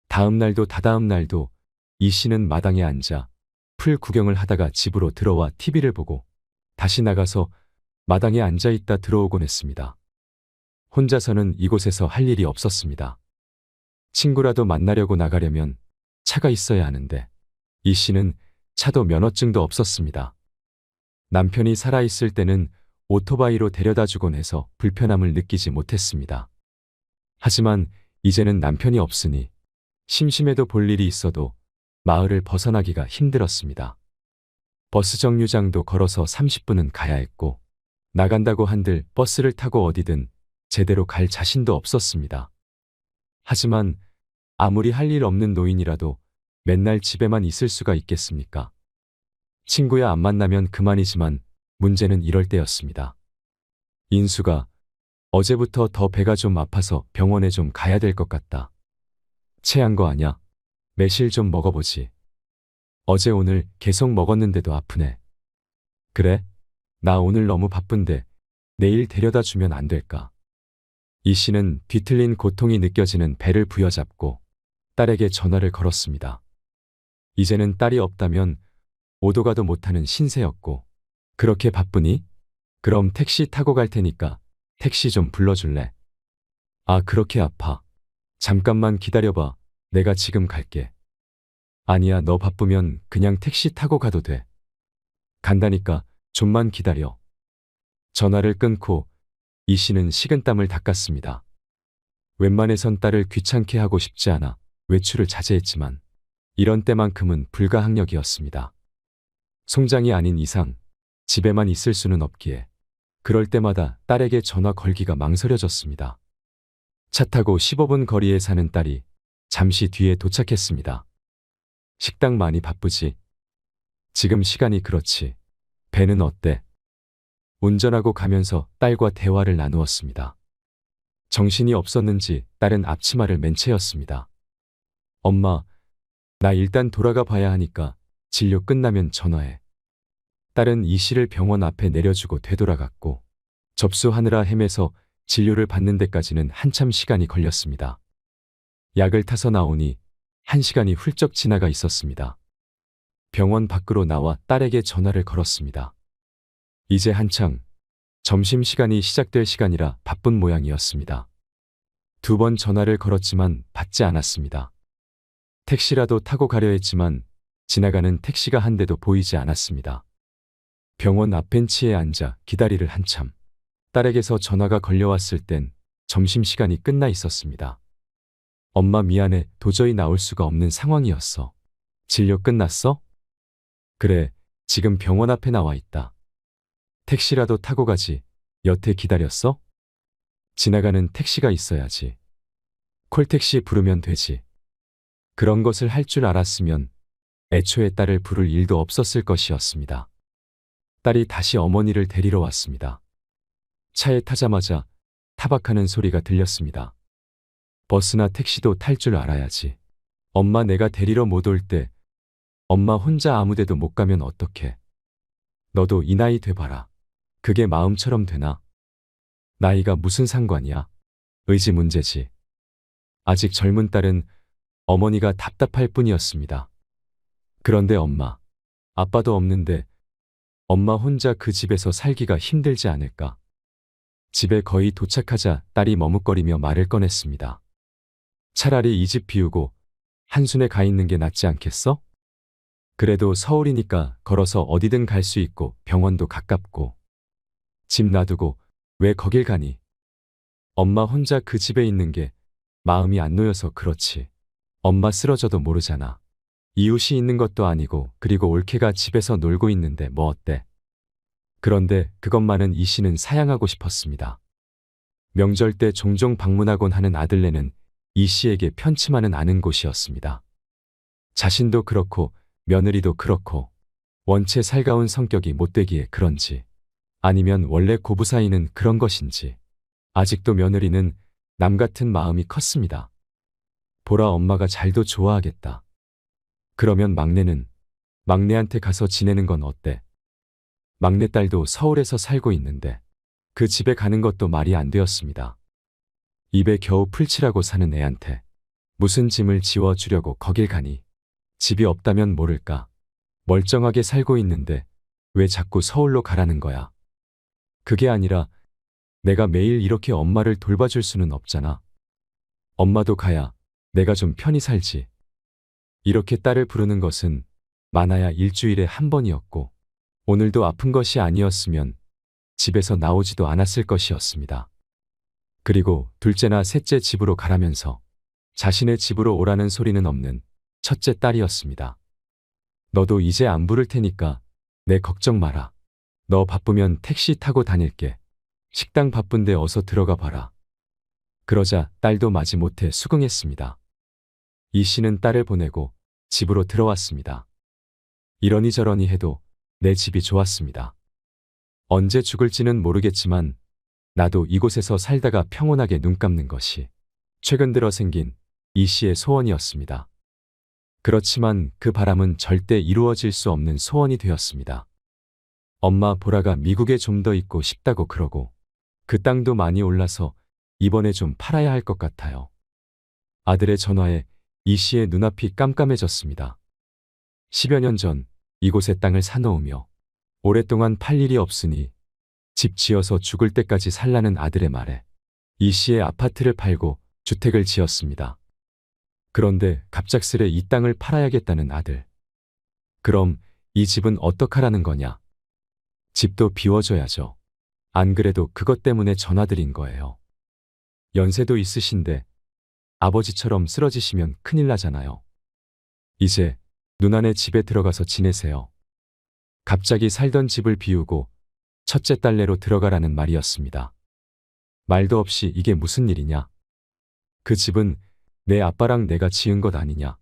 Speaker 2: 다음 날도 다다음 날도 이 씨는 마당에 앉아 풀 구경을 하다가 집으로 들어와 TV를 보고 다시 나가서 마당에 앉아 있다 들어오곤 했습니다. 혼자서는 이곳에서 할 일이 없었습니다. 친구라도 만나려고 나가려면 차가 있어야 하는데 이 씨는 차도 면허증도 없었습니다. 남편이 살아있을 때는 오토바이로 데려다 주곤 해서 불편함을 느끼지 못했습니다. 하지만 이제는 남편이 없으니 심심해도 볼 일이 있어도 마을을 벗어나기가 힘들었습니다. 버스 정류장도 걸어서 30분은 가야 했고 나간다고 한들 버스를 타고 어디든 제대로 갈 자신도 없었습니다. 하지만 아무리 할 일 없는 노인이라도 맨날 집에만 있을 수가 있겠습니까? 친구야 안 만나면 그만이지만 문제는 이럴 때였습니다. 인수가 어제부터 더 배가 좀 아파서 병원에 좀 가야 될 것 같다. 체한 거 아냐? 매실 좀 먹어보지. 어제 오늘 계속 먹었는데도 아프네. 그래? 나 오늘 너무 바쁜데 내일 데려다 주면 안 될까? 이 씨는 뒤틀린 고통이 느껴지는 배를 부여잡고 딸에게 전화를 걸었습니다. 이제는 딸이 없다면 오도 가도 못하는 신세였고 그렇게 바쁘니? 그럼 택시 타고 갈 테니까 택시 좀 불러줄래? 아, 그렇게 아파. 잠깐만 기다려봐. 내가 지금 갈게. 아니야, 너 바쁘면 그냥 택시 타고 가도 돼. 간다니까 좀만 기다려. 전화를 끊고 이 씨는 식은땀을 닦았습니다. 웬만해선 딸을 귀찮게 하고 싶지 않아 외출을 자제했지만 이런 때만큼은 불가항력이었습니다. 송장이 아닌 이상 집에만 있을 수는 없기에 그럴 때마다 딸에게 전화 걸기가 망설여졌습니다. 차 타고 15분 거리에 사는 딸이 잠시 뒤에 도착했습니다. 식당 많이 바쁘지? 지금 시간이 그렇지. 배는 어때? 운전하고 가면서 딸과 대화를 나누었습니다. 정신이 없었는지 딸은 앞치마를 맨 채였습니다. 엄마, 나 일단 돌아가 봐야 하니까 진료 끝나면 전화해. 딸은 이 씨를 병원 앞에 내려주고 되돌아갔고 접수하느라 헤매서 진료를 받는 데까지는 한참 시간이 걸렸습니다. 약을 타서 나오니 1시간이 훌쩍 지나가 있었습니다. 병원 밖으로 나와 딸에게 전화를 걸었습니다. 이제 한창 점심시간이 시작될 시간이라 바쁜 모양이었습니다. 2번 전화를 걸었지만 받지 않았습니다. 택시라도 타고 가려 했지만 지나가는 택시가 한 대도 보이지 않았습니다. 병원 앞 벤치에 앉아 기다리를 한참. 딸에게서 전화가 걸려왔을 땐 점심시간이 끝나 있었습니다. 엄마 미안해, 도저히 나올 수가 없는 상황이었어. 진료 끝났어? 그래, 지금 병원 앞에 나와 있다. 택시라도 타고 가지. 여태 기다렸어? 지나가는 택시가 있어야지. 콜택시 부르면 되지. 그런 것을 할 줄 알았으면 애초에 딸을 부를 일도 없었을 것이었습니다. 딸이 다시 어머니를 데리러 왔습니다. 차에 타자마자 타박하는 소리가 들렸습니다. 버스나 택시도 탈 줄 알아야지. 엄마, 내가 데리러 못 올 때 엄마 혼자 아무 데도 못 가면 어떡해. 너도 이 나이 돼봐라. 그게 마음처럼 되나? 나이가 무슨 상관이야? 의지 문제지. 아직 젊은 딸은 어머니가 답답할 뿐이었습니다. 그런데 엄마, 아빠도 없는데 엄마 혼자 그 집에서 살기가 힘들지 않을까? 집에 거의 도착하자 딸이 머뭇거리며 말을 꺼냈습니다. 차라리 이 집 비우고 한순에 가 있는 게 낫지 않겠어? 그래도 서울이니까 걸어서 어디든 갈 수 있고 병원도 가깝고. 집 놔두고 왜 거길 가니? 엄마 혼자 그 집에 있는 게 마음이 안 놓여서 그렇지. 엄마 쓰러져도 모르잖아. 이웃이 있는 것도 아니고, 그리고 올케가 집에서 놀고 있는데 뭐 어때? 그런데 그것만은 이 씨는 사양하고 싶었습니다. 명절 때 종종 방문하곤 하는 아들네는 이 씨에게 편치만은 않은 곳이었습니다. 자신도 그렇고 며느리도 그렇고 원체 살가운 성격이 못되기에 그런지, 아니면 원래 고부 사이는 그런 것인지 아직도 며느리는 남 같은 마음이 컸습니다. 보라, 엄마가 잘도 좋아하겠다. 그러면 막내한테 가서 지내는 건 어때? 막내딸도 서울에서 살고 있는데 그 집에 가는 것도 말이 안 되었습니다. 입에 겨우 풀칠하고 사는 애한테 무슨 짐을 지워주려고 거길 가니? 집이 없다면 모를까. 멀쩡하게 살고 있는데 왜 자꾸 서울로 가라는 거야? 그게 아니라 내가 매일 이렇게 엄마를 돌봐줄 수는 없잖아. 엄마도 가야 내가 좀 편히 살지. 이렇게 딸을 부르는 것은 많아야 일주일에 한 번이었고, 오늘도 아픈 것이 아니었으면 집에서 나오지도 않았을 것이었습니다. 그리고 둘째나 셋째 집으로 가라면서 자신의 집으로 오라는 소리는 없는 첫째 딸이었습니다. 너도 이제 안 부를 테니까 내 걱정 마라. 너 바쁘면 택시 타고 다닐게. 식당 바쁜데 어서 들어가 봐라. 그러자 딸도 마지못해 수긍했습니다. 이 씨는 딸을 보내고 집으로 들어왔습니다. 이러니 저러니 해도 내 집이 좋았습니다. 언제 죽을지는 모르겠지만 나도 이곳에서 살다가 평온하게 눈 감는 것이 최근 들어 생긴 이 씨의 소원이었습니다. 그렇지만 그 바람은 절대 이루어질 수 없는 소원이 되었습니다. 엄마, 보라가 미국에 좀 더 있고 싶다고 그러고 그 땅도 많이 올라서 이번에 좀 팔아야 할 것 같아요. 아들의 전화에 이 씨의 눈앞이 깜깜해졌습니다. 10여 년 전 이곳에 땅을 사놓으며 오랫동안 팔 일이 없으니 집 지어서 죽을 때까지 살라는 아들의 말에 이 씨의 아파트를 팔고 주택을 지었습니다. 그런데 갑작스레 이 땅을 팔아야겠다는 아들. 그럼 이 집은 어떡하라는 거냐? 집도 비워줘야죠. 안 그래도 그것 때문에 전화드린 거예요. 연세도 있으신데 아버지처럼 쓰러지시면 큰일 나잖아요. 이제 누나네 집에 들어가서 지내세요. 갑자기 살던 집을 비우고 첫째 딸네로 들어가라는 말이었습니다. 말도 없이 이게 무슨 일이냐? 그 집은 내 아빠랑 내가 지은 것 아니냐?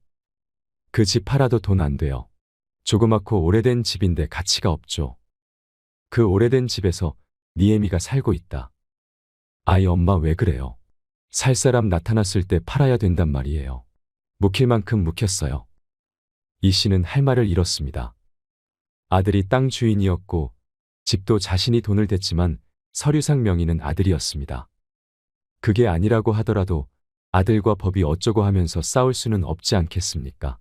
Speaker 2: 그 집 팔아도 돈 안 돼요. 조그맣고 오래된 집인데 가치가 없죠. 그 오래된 집에서 니애미가 살고 있다. 아이 엄마 왜 그래요? 살 사람 나타났을 때 팔아야 된단 말이에요. 묵힐 만큼 묵혔어요. 이 씨는 할 말을 잃었습니다. 아들이 땅 주인이었고 집도 자신이 돈을 댔지만 서류상 명의는 아들이었습니다. 그게 아니라고 하더라도 아들과 법이 어쩌고 하면서 싸울 수는 없지 않겠습니까?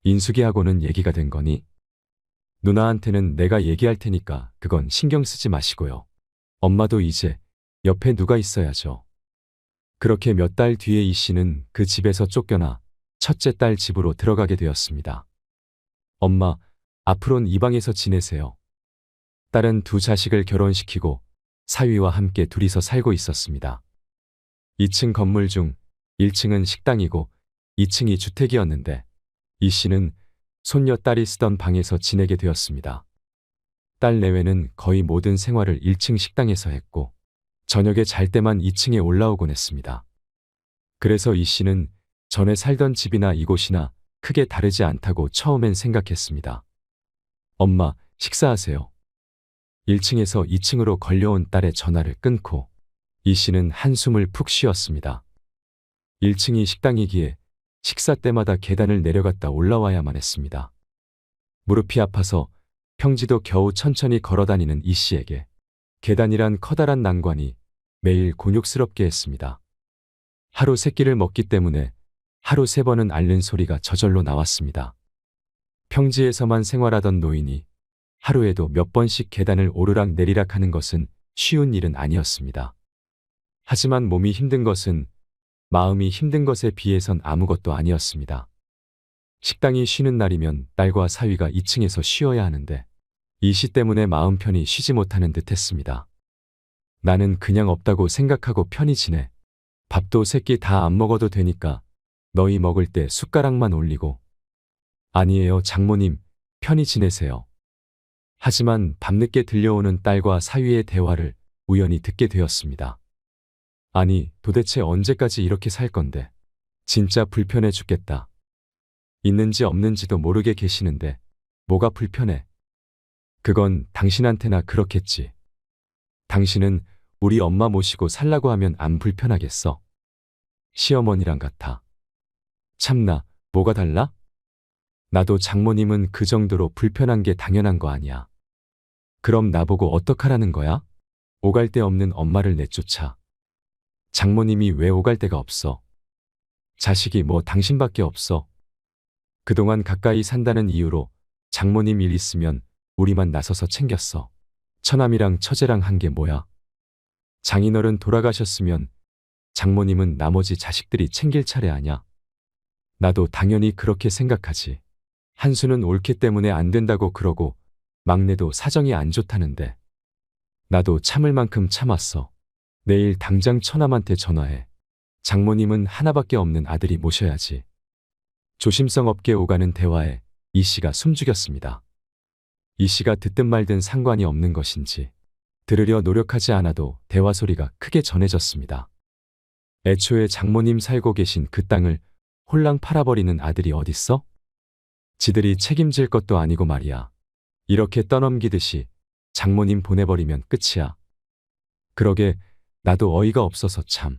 Speaker 2: 인숙이하고는 얘기가 된 거니? 누나한테는 내가 얘기할 테니까 그건 신경 쓰지 마시고요. 엄마도 이제 옆에 누가 있어야죠. 그렇게 몇 달 뒤에 이 씨는 그 집에서 쫓겨나 첫째 딸 집으로 들어가게 되었습니다. 엄마, 앞으론 이 방에서 지내세요. 딸은 두 자식을 결혼시키고 사위와 함께 둘이서 살고 있었습니다. 2층 건물 중 1층은 식당이고 2층이 주택이었는데 이 씨는 손녀 딸이 쓰던 방에서 지내게 되었습니다. 딸 내외는 거의 모든 생활을 1층 식당에서 했고 저녁에 잘 때만 2층에 올라오곤 했습니다. 그래서 이 씨는 전에 살던 집이나 이곳이나 크게 다르지 않다고 처음엔 생각했습니다. 엄마, 식사하세요. 1층에서 2층으로 걸려온 딸의 전화를 끊고 이 씨는 한숨을 푹 쉬었습니다. 1층이 식당이기에 식사 때마다 계단을 내려갔다 올라와야만 했습니다. 무릎이 아파서 평지도 겨우 천천히 걸어다니는 이 씨에게 계단이란 커다란 난관이 매일 곤욕스럽게 했습니다. 하루 3끼를 먹기 때문에 하루 3번은 앓는 소리가 저절로 나왔습니다. 평지에서만 생활하던 노인이 하루에도 몇 번씩 계단을 오르락 내리락 하는 것은 쉬운 일은 아니었습니다. 하지만 몸이 힘든 것은 마음이 힘든 것에 비해선 아무것도 아니었습니다. 식당이 쉬는 날이면 딸과 사위가 2층에서 쉬어야 하는데 이 씨 때문에 마음 편히 쉬지 못하는 듯 했습니다. 나는 그냥 없다고 생각하고 편히 지내. 밥도 3끼 다 안 먹어도 되니까 너희 먹을 때 숟가락만 올리고. 아니에요, 장모님. 편히 지내세요. 하지만 밤늦게 들려오는 딸과 사위의 대화를 우연히 듣게 되었습니다. 아니, 도대체 언제까지 이렇게 살 건데? 진짜 불편해 죽겠다. 있는지 없는지도 모르게 계시는데 뭐가 불편해? 그건 당신한테나 그렇겠지. 당신은 우리 엄마 모시고 살라고 하면 안 불편하겠어? 시어머니랑 같아. 참나, 뭐가 달라? 나도 장모님은 그 정도로 불편한 게 당연한 거 아니야. 그럼 나보고 어떡하라는 거야? 오갈 데 없는 엄마를 내쫓아. 장모님이 왜 오갈 데가 없어? 자식이 뭐 당신밖에 없어? 그동안 가까이 산다는 이유로 장모님 일 있으면 우리만 나서서 챙겼어. 처남이랑 처제랑 한 게 뭐야? 장인어른 돌아가셨으면 장모님은 나머지 자식들이 챙길 차례 아냐? 나도 당연히 그렇게 생각하지. 한수는 옳기 때문에 안 된다고 그러고 막내도 사정이 안 좋다는데 나도 참을 만큼 참았어. 내일 당장 처남한테 전화해. 장모님은 하나밖에 없는 아들이 모셔야지. 조심성 없게 오가는 대화에 이 씨가 숨죽였습니다. 이 씨가 듣든 말든 상관이 없는 것인지 들으려 노력하지 않아도 대화 소리가 크게 전해졌습니다. 애초에 장모님 살고 계신 그 땅을 홀랑 팔아버리는 아들이 어딨어? 지들이 책임질 것도 아니고 말이야. 이렇게 떠넘기듯이 장모님 보내버리면 끝이야. 그러게 나도 어이가 없어서 참.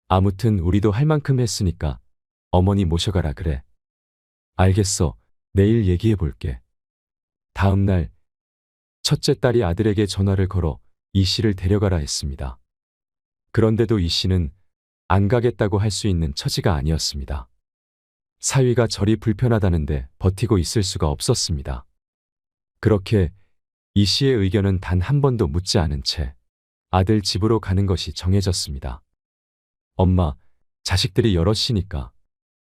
Speaker 2: 아무튼 우리도 할 만큼 했으니까 어머니 모셔가라 그래. 알겠어. 내일 얘기해 볼게. 다음 날 첫째 딸이 아들에게 전화를 걸어 이 씨를 데려가라 했습니다. 그런데도 이 씨는 안 가겠다고 할 수 있는 처지가 아니었습니다. 사위가 저리 불편하다는데 버티고 있을 수가 없었습니다. 그렇게 이 씨의 의견은 단 한 번도 묻지 않은 채 아들 집으로 가는 것이 정해졌습니다. 엄마, 자식들이 여럿이니까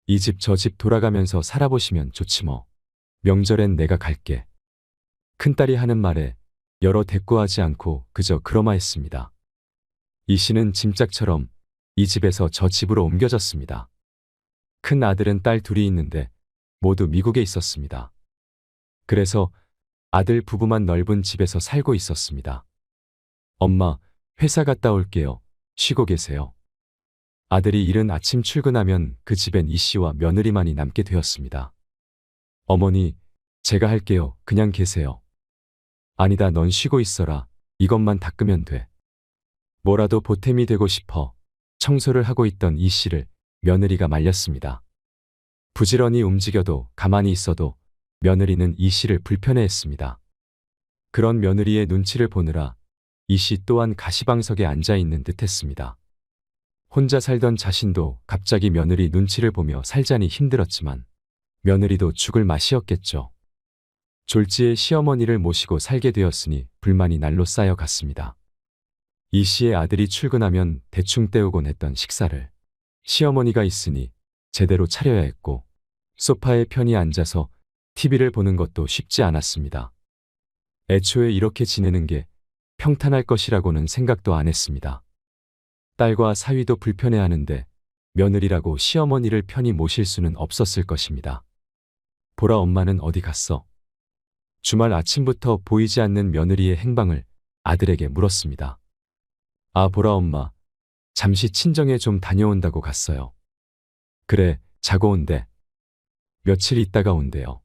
Speaker 2: 이 집 저 집 돌아가면서 살아보시면 좋지 뭐. 명절엔 내가 갈게. 큰딸이 하는 말에 여러 대꾸하지 않고 그저 그러마했습니다. 이 씨는 짐짝처럼 이 집에서 저 집으로 옮겨졌습니다. 큰 아들은 딸 둘이 있는데 모두 미국에 있었습니다. 그래서 아들 부부만 넓은 집에서 살고 있었습니다. 엄마, 회사 갔다 올게요. 쉬고 계세요. 아들이 이른 아침 출근하면 그 집엔 이 씨와 며느리만이 남게 되었습니다. 어머니, 제가 할게요. 그냥 계세요. 아니다, 넌 쉬고 있어라. 이것만 닦으면 돼. 뭐라도 보탬이 되고 싶어 청소를 하고 있던 이 씨를 며느리가 말렸습니다. 부지런히 움직여도 가만히 있어도 며느리는 이 씨를 불편해했습니다. 그런 며느리의 눈치를 보느라 이 씨 또한 가시방석에 앉아 있는 듯했습니다. 혼자 살던 자신도 갑자기 며느리 눈치를 보며 살자니 힘들었지만 며느리도 죽을 맛이었겠죠. 졸지에 시어머니를 모시고 살게 되었으니 불만이 날로 쌓여갔습니다. 이 씨의 아들이 출근하면 대충 때우곤 했던 식사를 시어머니가 있으니 제대로 차려야 했고 소파에 편히 앉아서 TV를 보는 것도 쉽지 않았습니다. 애초에 이렇게 지내는 게 평탄할 것이라고는 생각도 안 했습니다. 딸과 사위도 불편해하는데 며느리라고 시어머니를 편히 모실 수는 없었을 것입니다. 보라 엄마는 어디 갔어? 주말 아침부터 보이지 않는 며느리의 행방을 아들에게 물었습니다. 아, 보라 엄마, 잠시 친정에 좀 다녀온다고 갔어요. 그래, 자고 온대. 며칠 있다가 온대요.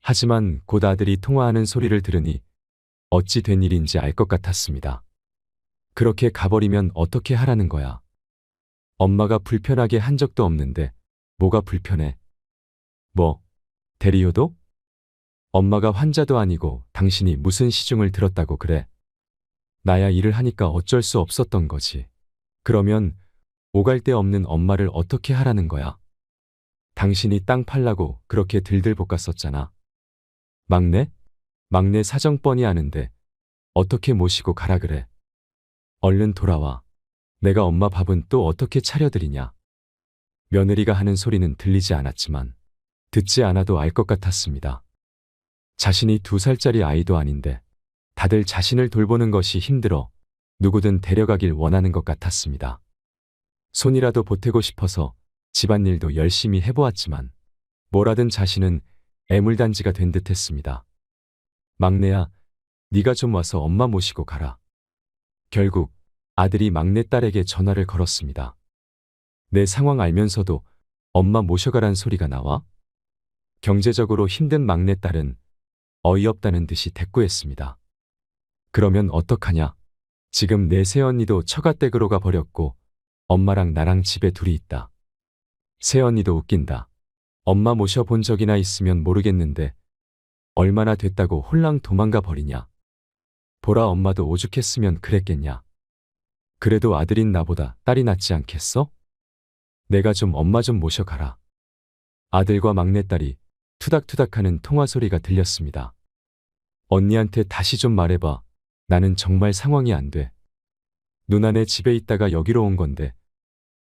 Speaker 2: 하지만 곧 아들이 통화하는 소리를 들으니 어찌 된 일인지 알 것 같았습니다. 그렇게 가버리면 어떻게 하라는 거야. 엄마가 불편하게 한 적도 없는데 뭐가 불편해? 뭐, 대리효도? 엄마가 환자도 아니고 당신이 무슨 시중을 들었다고 그래. 나야 일을 하니까 어쩔 수 없었던 거지. 그러면 오갈 데 없는 엄마를 어떻게 하라는 거야? 당신이 땅 팔라고 그렇게 들들 볶았었잖아. 막내? 막내 사정 뻔히 아는데 어떻게 모시고 가라 그래. 얼른 돌아와. 내가 엄마 밥은 또 어떻게 차려드리냐. 며느리가 하는 소리는 들리지 않았지만 듣지 않아도 알 것 같았습니다. 자신이 2살짜리 아이도 아닌데 다들 자신을 돌보는 것이 힘들어 누구든 데려가길 원하는 것 같았습니다. 손이라도 보태고 싶어서 집안일도 열심히 해보았지만 뭐라든 자신은 애물단지가 된 듯했습니다. 막내야, 네가 좀 와서 엄마 모시고 가라. 결국 아들이 막내딸에게 전화를 걸었습니다. 내 상황 알면서도 엄마 모셔가란 소리가 나와? 경제적으로 힘든 막내딸은 어이없다는 듯이 대꾸했습니다. 그러면 어떡하냐? 지금 내 새언니도 처가댁으로 가버렸고 엄마랑 나랑 집에 둘이 있다. 새언니도 웃긴다. 엄마 모셔본 적이나 있으면 모르겠는데 얼마나 됐다고 홀랑 도망가 버리냐. 보라 엄마도 오죽했으면 그랬겠냐. 그래도 아들인 나보다 딸이 낫지 않겠어? 내가 좀 엄마 좀 모셔가라. 아들과 막내딸이 투닥투닥하는 통화소리가 들렸습니다. 언니한테 다시 좀 말해봐. 나는 정말 상황이 안 돼. 누나네 집에 있다가 여기로 온 건데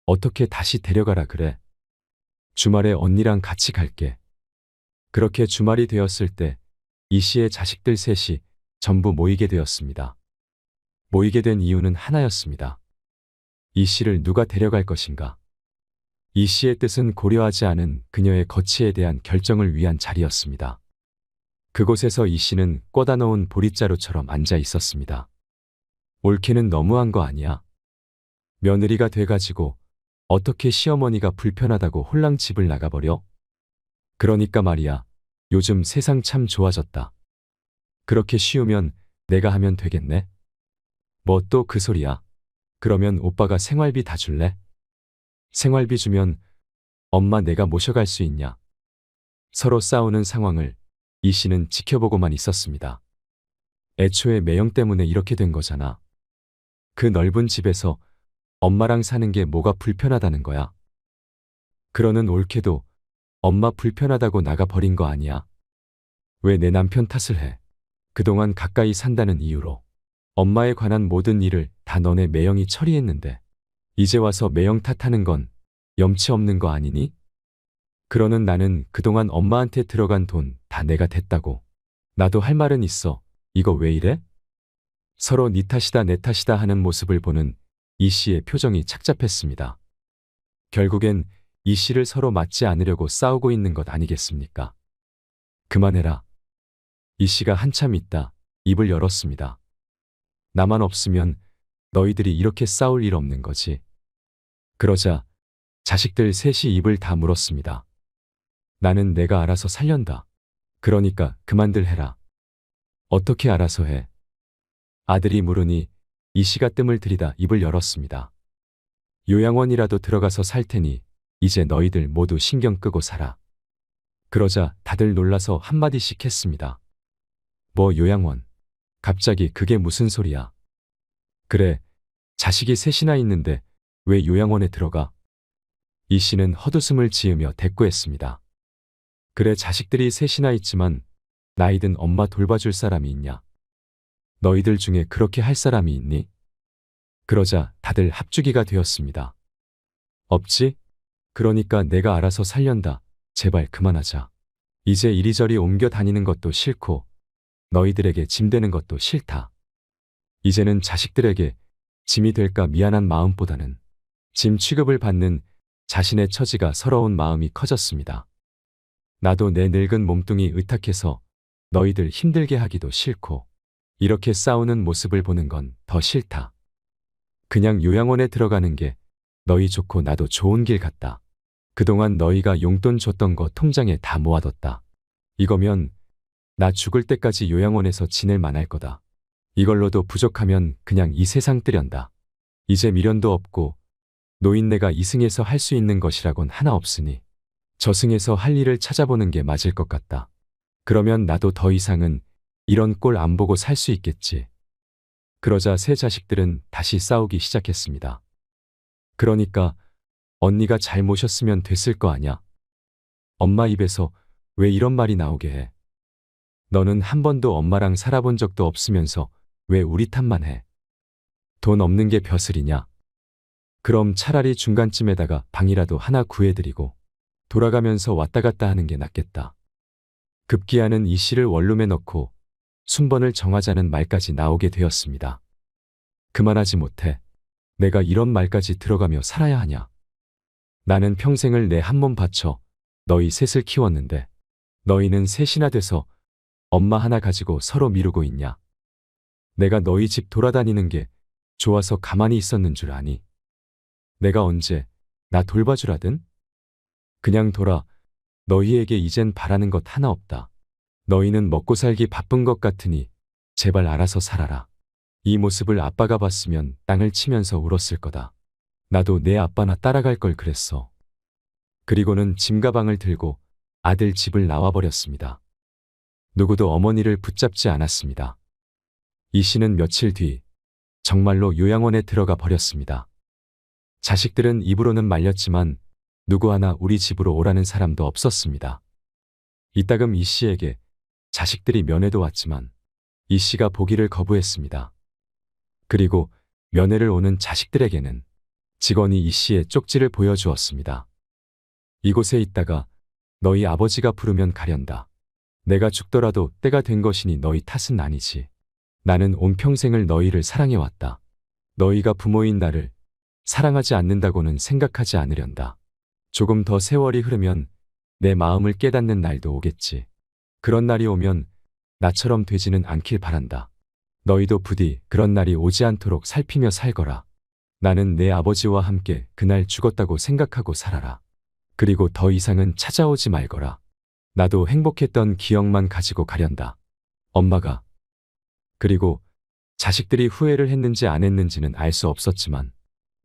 Speaker 2: 어떻게 다시 데려가라 그래. 주말에 언니랑 같이 갈게. 그렇게 주말이 되었을 때 이 씨의 자식들 셋이 전부 모이게 되었습니다. 모이게 된 이유는 하나였습니다. 이 씨를 누가 데려갈 것인가. 이 씨의 뜻은 고려하지 않은 그녀의 거취에 대한 결정을 위한 자리였습니다. 그곳에서 이 씨는 꽂아 놓은 보릿자루처럼 앉아 있었습니다. 옳게는 너무한 거 아니야? 며느리가 돼가지고 어떻게 시어머니가 불편하다고 홀랑 집을 나가버려? 그러니까 말이야. 요즘 세상 참 좋아졌다. 그렇게 쉬우면 내가 하면 되겠네? 뭐 또 그 소리야. 그러면 오빠가 생활비 다 줄래? 생활비 주면 엄마 내가 모셔갈 수 있냐? 서로 싸우는 상황을 이 씨는 지켜보고만 있었습니다. 애초에 매형 때문에 이렇게 된 거잖아. 그 넓은 집에서 엄마랑 사는 게 뭐가 불편하다는 거야? 그러는 옳게도 엄마 불편하다고 나가 버린 거 아니야? 왜 내 남편 탓을 해? 그동안 가까이 산다는 이유로 엄마에 관한 모든 일을 다 너네 매형이 처리했는데 이제 와서 매형 탓하는 건 염치 없는 거 아니니? 그러는 나는 그동안 엄마한테 들어간 돈 다 내가 댔다고. 나도 할 말은 있어. 이거 왜 이래? 서로 네 탓이다 내 탓이다 하는 모습을 보는 이 씨의 표정이 착잡했습니다. 결국엔 이 씨를 서로 맞지 않으려고 싸우고 있는 것 아니겠습니까? 그만해라. 이 씨가 한참 있다 입을 열었습니다. 나만 없으면 너희들이 이렇게 싸울 일 없는 거지. 그러자 자식들 셋이 입을 다 물었습니다. 나는 내가 알아서 살련다. 그러니까 그만들 해라. 어떻게 알아서 해? 아들이 물으니 이 씨가 뜸을 들이다 입을 열었습니다. 요양원이라도 들어가서 살 테니 이제 너희들 모두 신경 끄고 살아. 그러자 다들 놀라서 한마디씩 했습니다. 뭐 요양원? 갑자기 그게 무슨 소리야? 그래, 자식이 셋이나 있는데 왜 요양원에 들어가? 이 씨는 헛웃음을 지으며 대꾸했습니다. 그래 자식들이 셋이나 있지만 나이든 엄마 돌봐줄 사람이 있냐? 너희들 중에 그렇게 할 사람이 있니? 그러자 다들 합주기가 되었습니다. 없지? 그러니까 내가 알아서 살련다. 제발 그만하자. 이제 이리저리 옮겨 다니는 것도 싫고 너희들에게 짐 되는 것도 싫다. 이제는 자식들에게 짐이 될까 미안한 마음보다는 짐 취급을 받는 자신의 처지가 서러운 마음이 커졌습니다. 나도 내 늙은 몸뚱이 의탁해서 너희들 힘들게 하기도 싫고 이렇게 싸우는 모습을 보는 건 더 싫다. 그냥 요양원에 들어가는 게 너희 좋고 나도 좋은 길 같다. 그동안 너희가 용돈 줬던 거 통장에 다 모아뒀다. 이거면 나 죽을 때까지 요양원에서 지낼 만할 거다. 이걸로도 부족하면 그냥 이 세상 뜨련다. 이제 미련도 없고 노인네가 이승에서 할 수 있는 것이라곤 하나 없으니 저승에서 할 일을 찾아보는 게 맞을 것 같다. 그러면 나도 더 이상은 이런 꼴 안 보고 살 수 있겠지. 그러자 세 자식들은 다시 싸우기 시작했습니다. 그러니까 언니가 잘 모셨으면 됐을 거 아냐. 엄마 입에서 왜 이런 말이 나오게 해. 너는 한 번도 엄마랑 살아본 적도 없으면서 왜 우리 탓만 해. 돈 없는 게 벼슬이냐. 그럼 차라리 중간쯤에다가 방이라도 하나 구해드리고 돌아가면서 왔다 갔다 하는 게 낫겠다. 급기야는 이 씨를 원룸에 넣고 순번을 정하자는 말까지 나오게 되었습니다. 그만하지 못해. 내가 이런 말까지 들어가며 살아야 하냐. 나는 평생을 내 한 몸 바쳐 너희 셋을 키웠는데 너희는 셋이나 돼서 엄마 하나 가지고 서로 미루고 있냐. 내가 너희 집 돌아다니는 게 좋아서 가만히 있었는 줄 아니. 내가 언제 나 돌봐주라든? 그냥 돌아. 너희에게 이젠 바라는 것 하나 없다. 너희는 먹고 살기 바쁜 것 같으니 제발 알아서 살아라. 이 모습을 아빠가 봤으면 땅을 치면서 울었을 거다. 나도 내 아빠나 따라갈 걸 그랬어. 그리고는 짐가방을 들고 아들 집을 나와버렸습니다. 누구도 어머니를 붙잡지 않았습니다. 이 씨는 며칠 뒤 정말로 요양원에 들어가 버렸습니다. 자식들은 입으로는 말렸지만 누구 하나 우리 집으로 오라는 사람도 없었습니다. 이따금 이 씨에게 자식들이 면회도 왔지만 이 씨가 보기를 거부했습니다. 그리고 면회를 오는 자식들에게는 직원이 이 씨의 쪽지를 보여주었습니다. 이곳에 있다가 너희 아버지가 부르면 가련다. 내가 죽더라도 때가 된 것이니 너희 탓은 아니지. 나는 온 평생을 너희를 사랑해왔다. 너희가 부모인 나를 사랑하지 않는다고는 생각하지 않으련다. 조금 더 세월이 흐르면 내 마음을 깨닫는 날도 오겠지. 그런 날이 오면 나처럼 되지는 않길 바란다. 너희도 부디 그런 날이 오지 않도록 살피며 살거라. 나는 내 아버지와 함께 그날 죽었다고 생각하고 살아라. 그리고 더 이상은 찾아오지 말거라. 나도 행복했던 기억만 가지고 가련다. 엄마가. 그리고 자식들이 후회를 했는지 안 했는지는 알 수 없었지만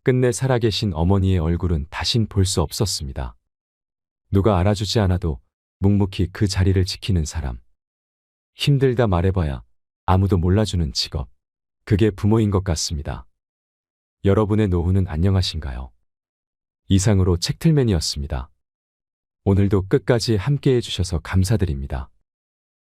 Speaker 2: 끝내 살아계신 어머니의 얼굴은 다신 볼 수 없었습니다. 누가 알아주지 않아도 묵묵히 그 자리를 지키는 사람. 힘들다 말해봐야 아무도 몰라주는 직업. 그게 부모인 것 같습니다. 여러분의 노후는 안녕하신가요? 이상으로 책틀맨이었습니다. 오늘도 끝까지 함께 해주셔서 감사드립니다.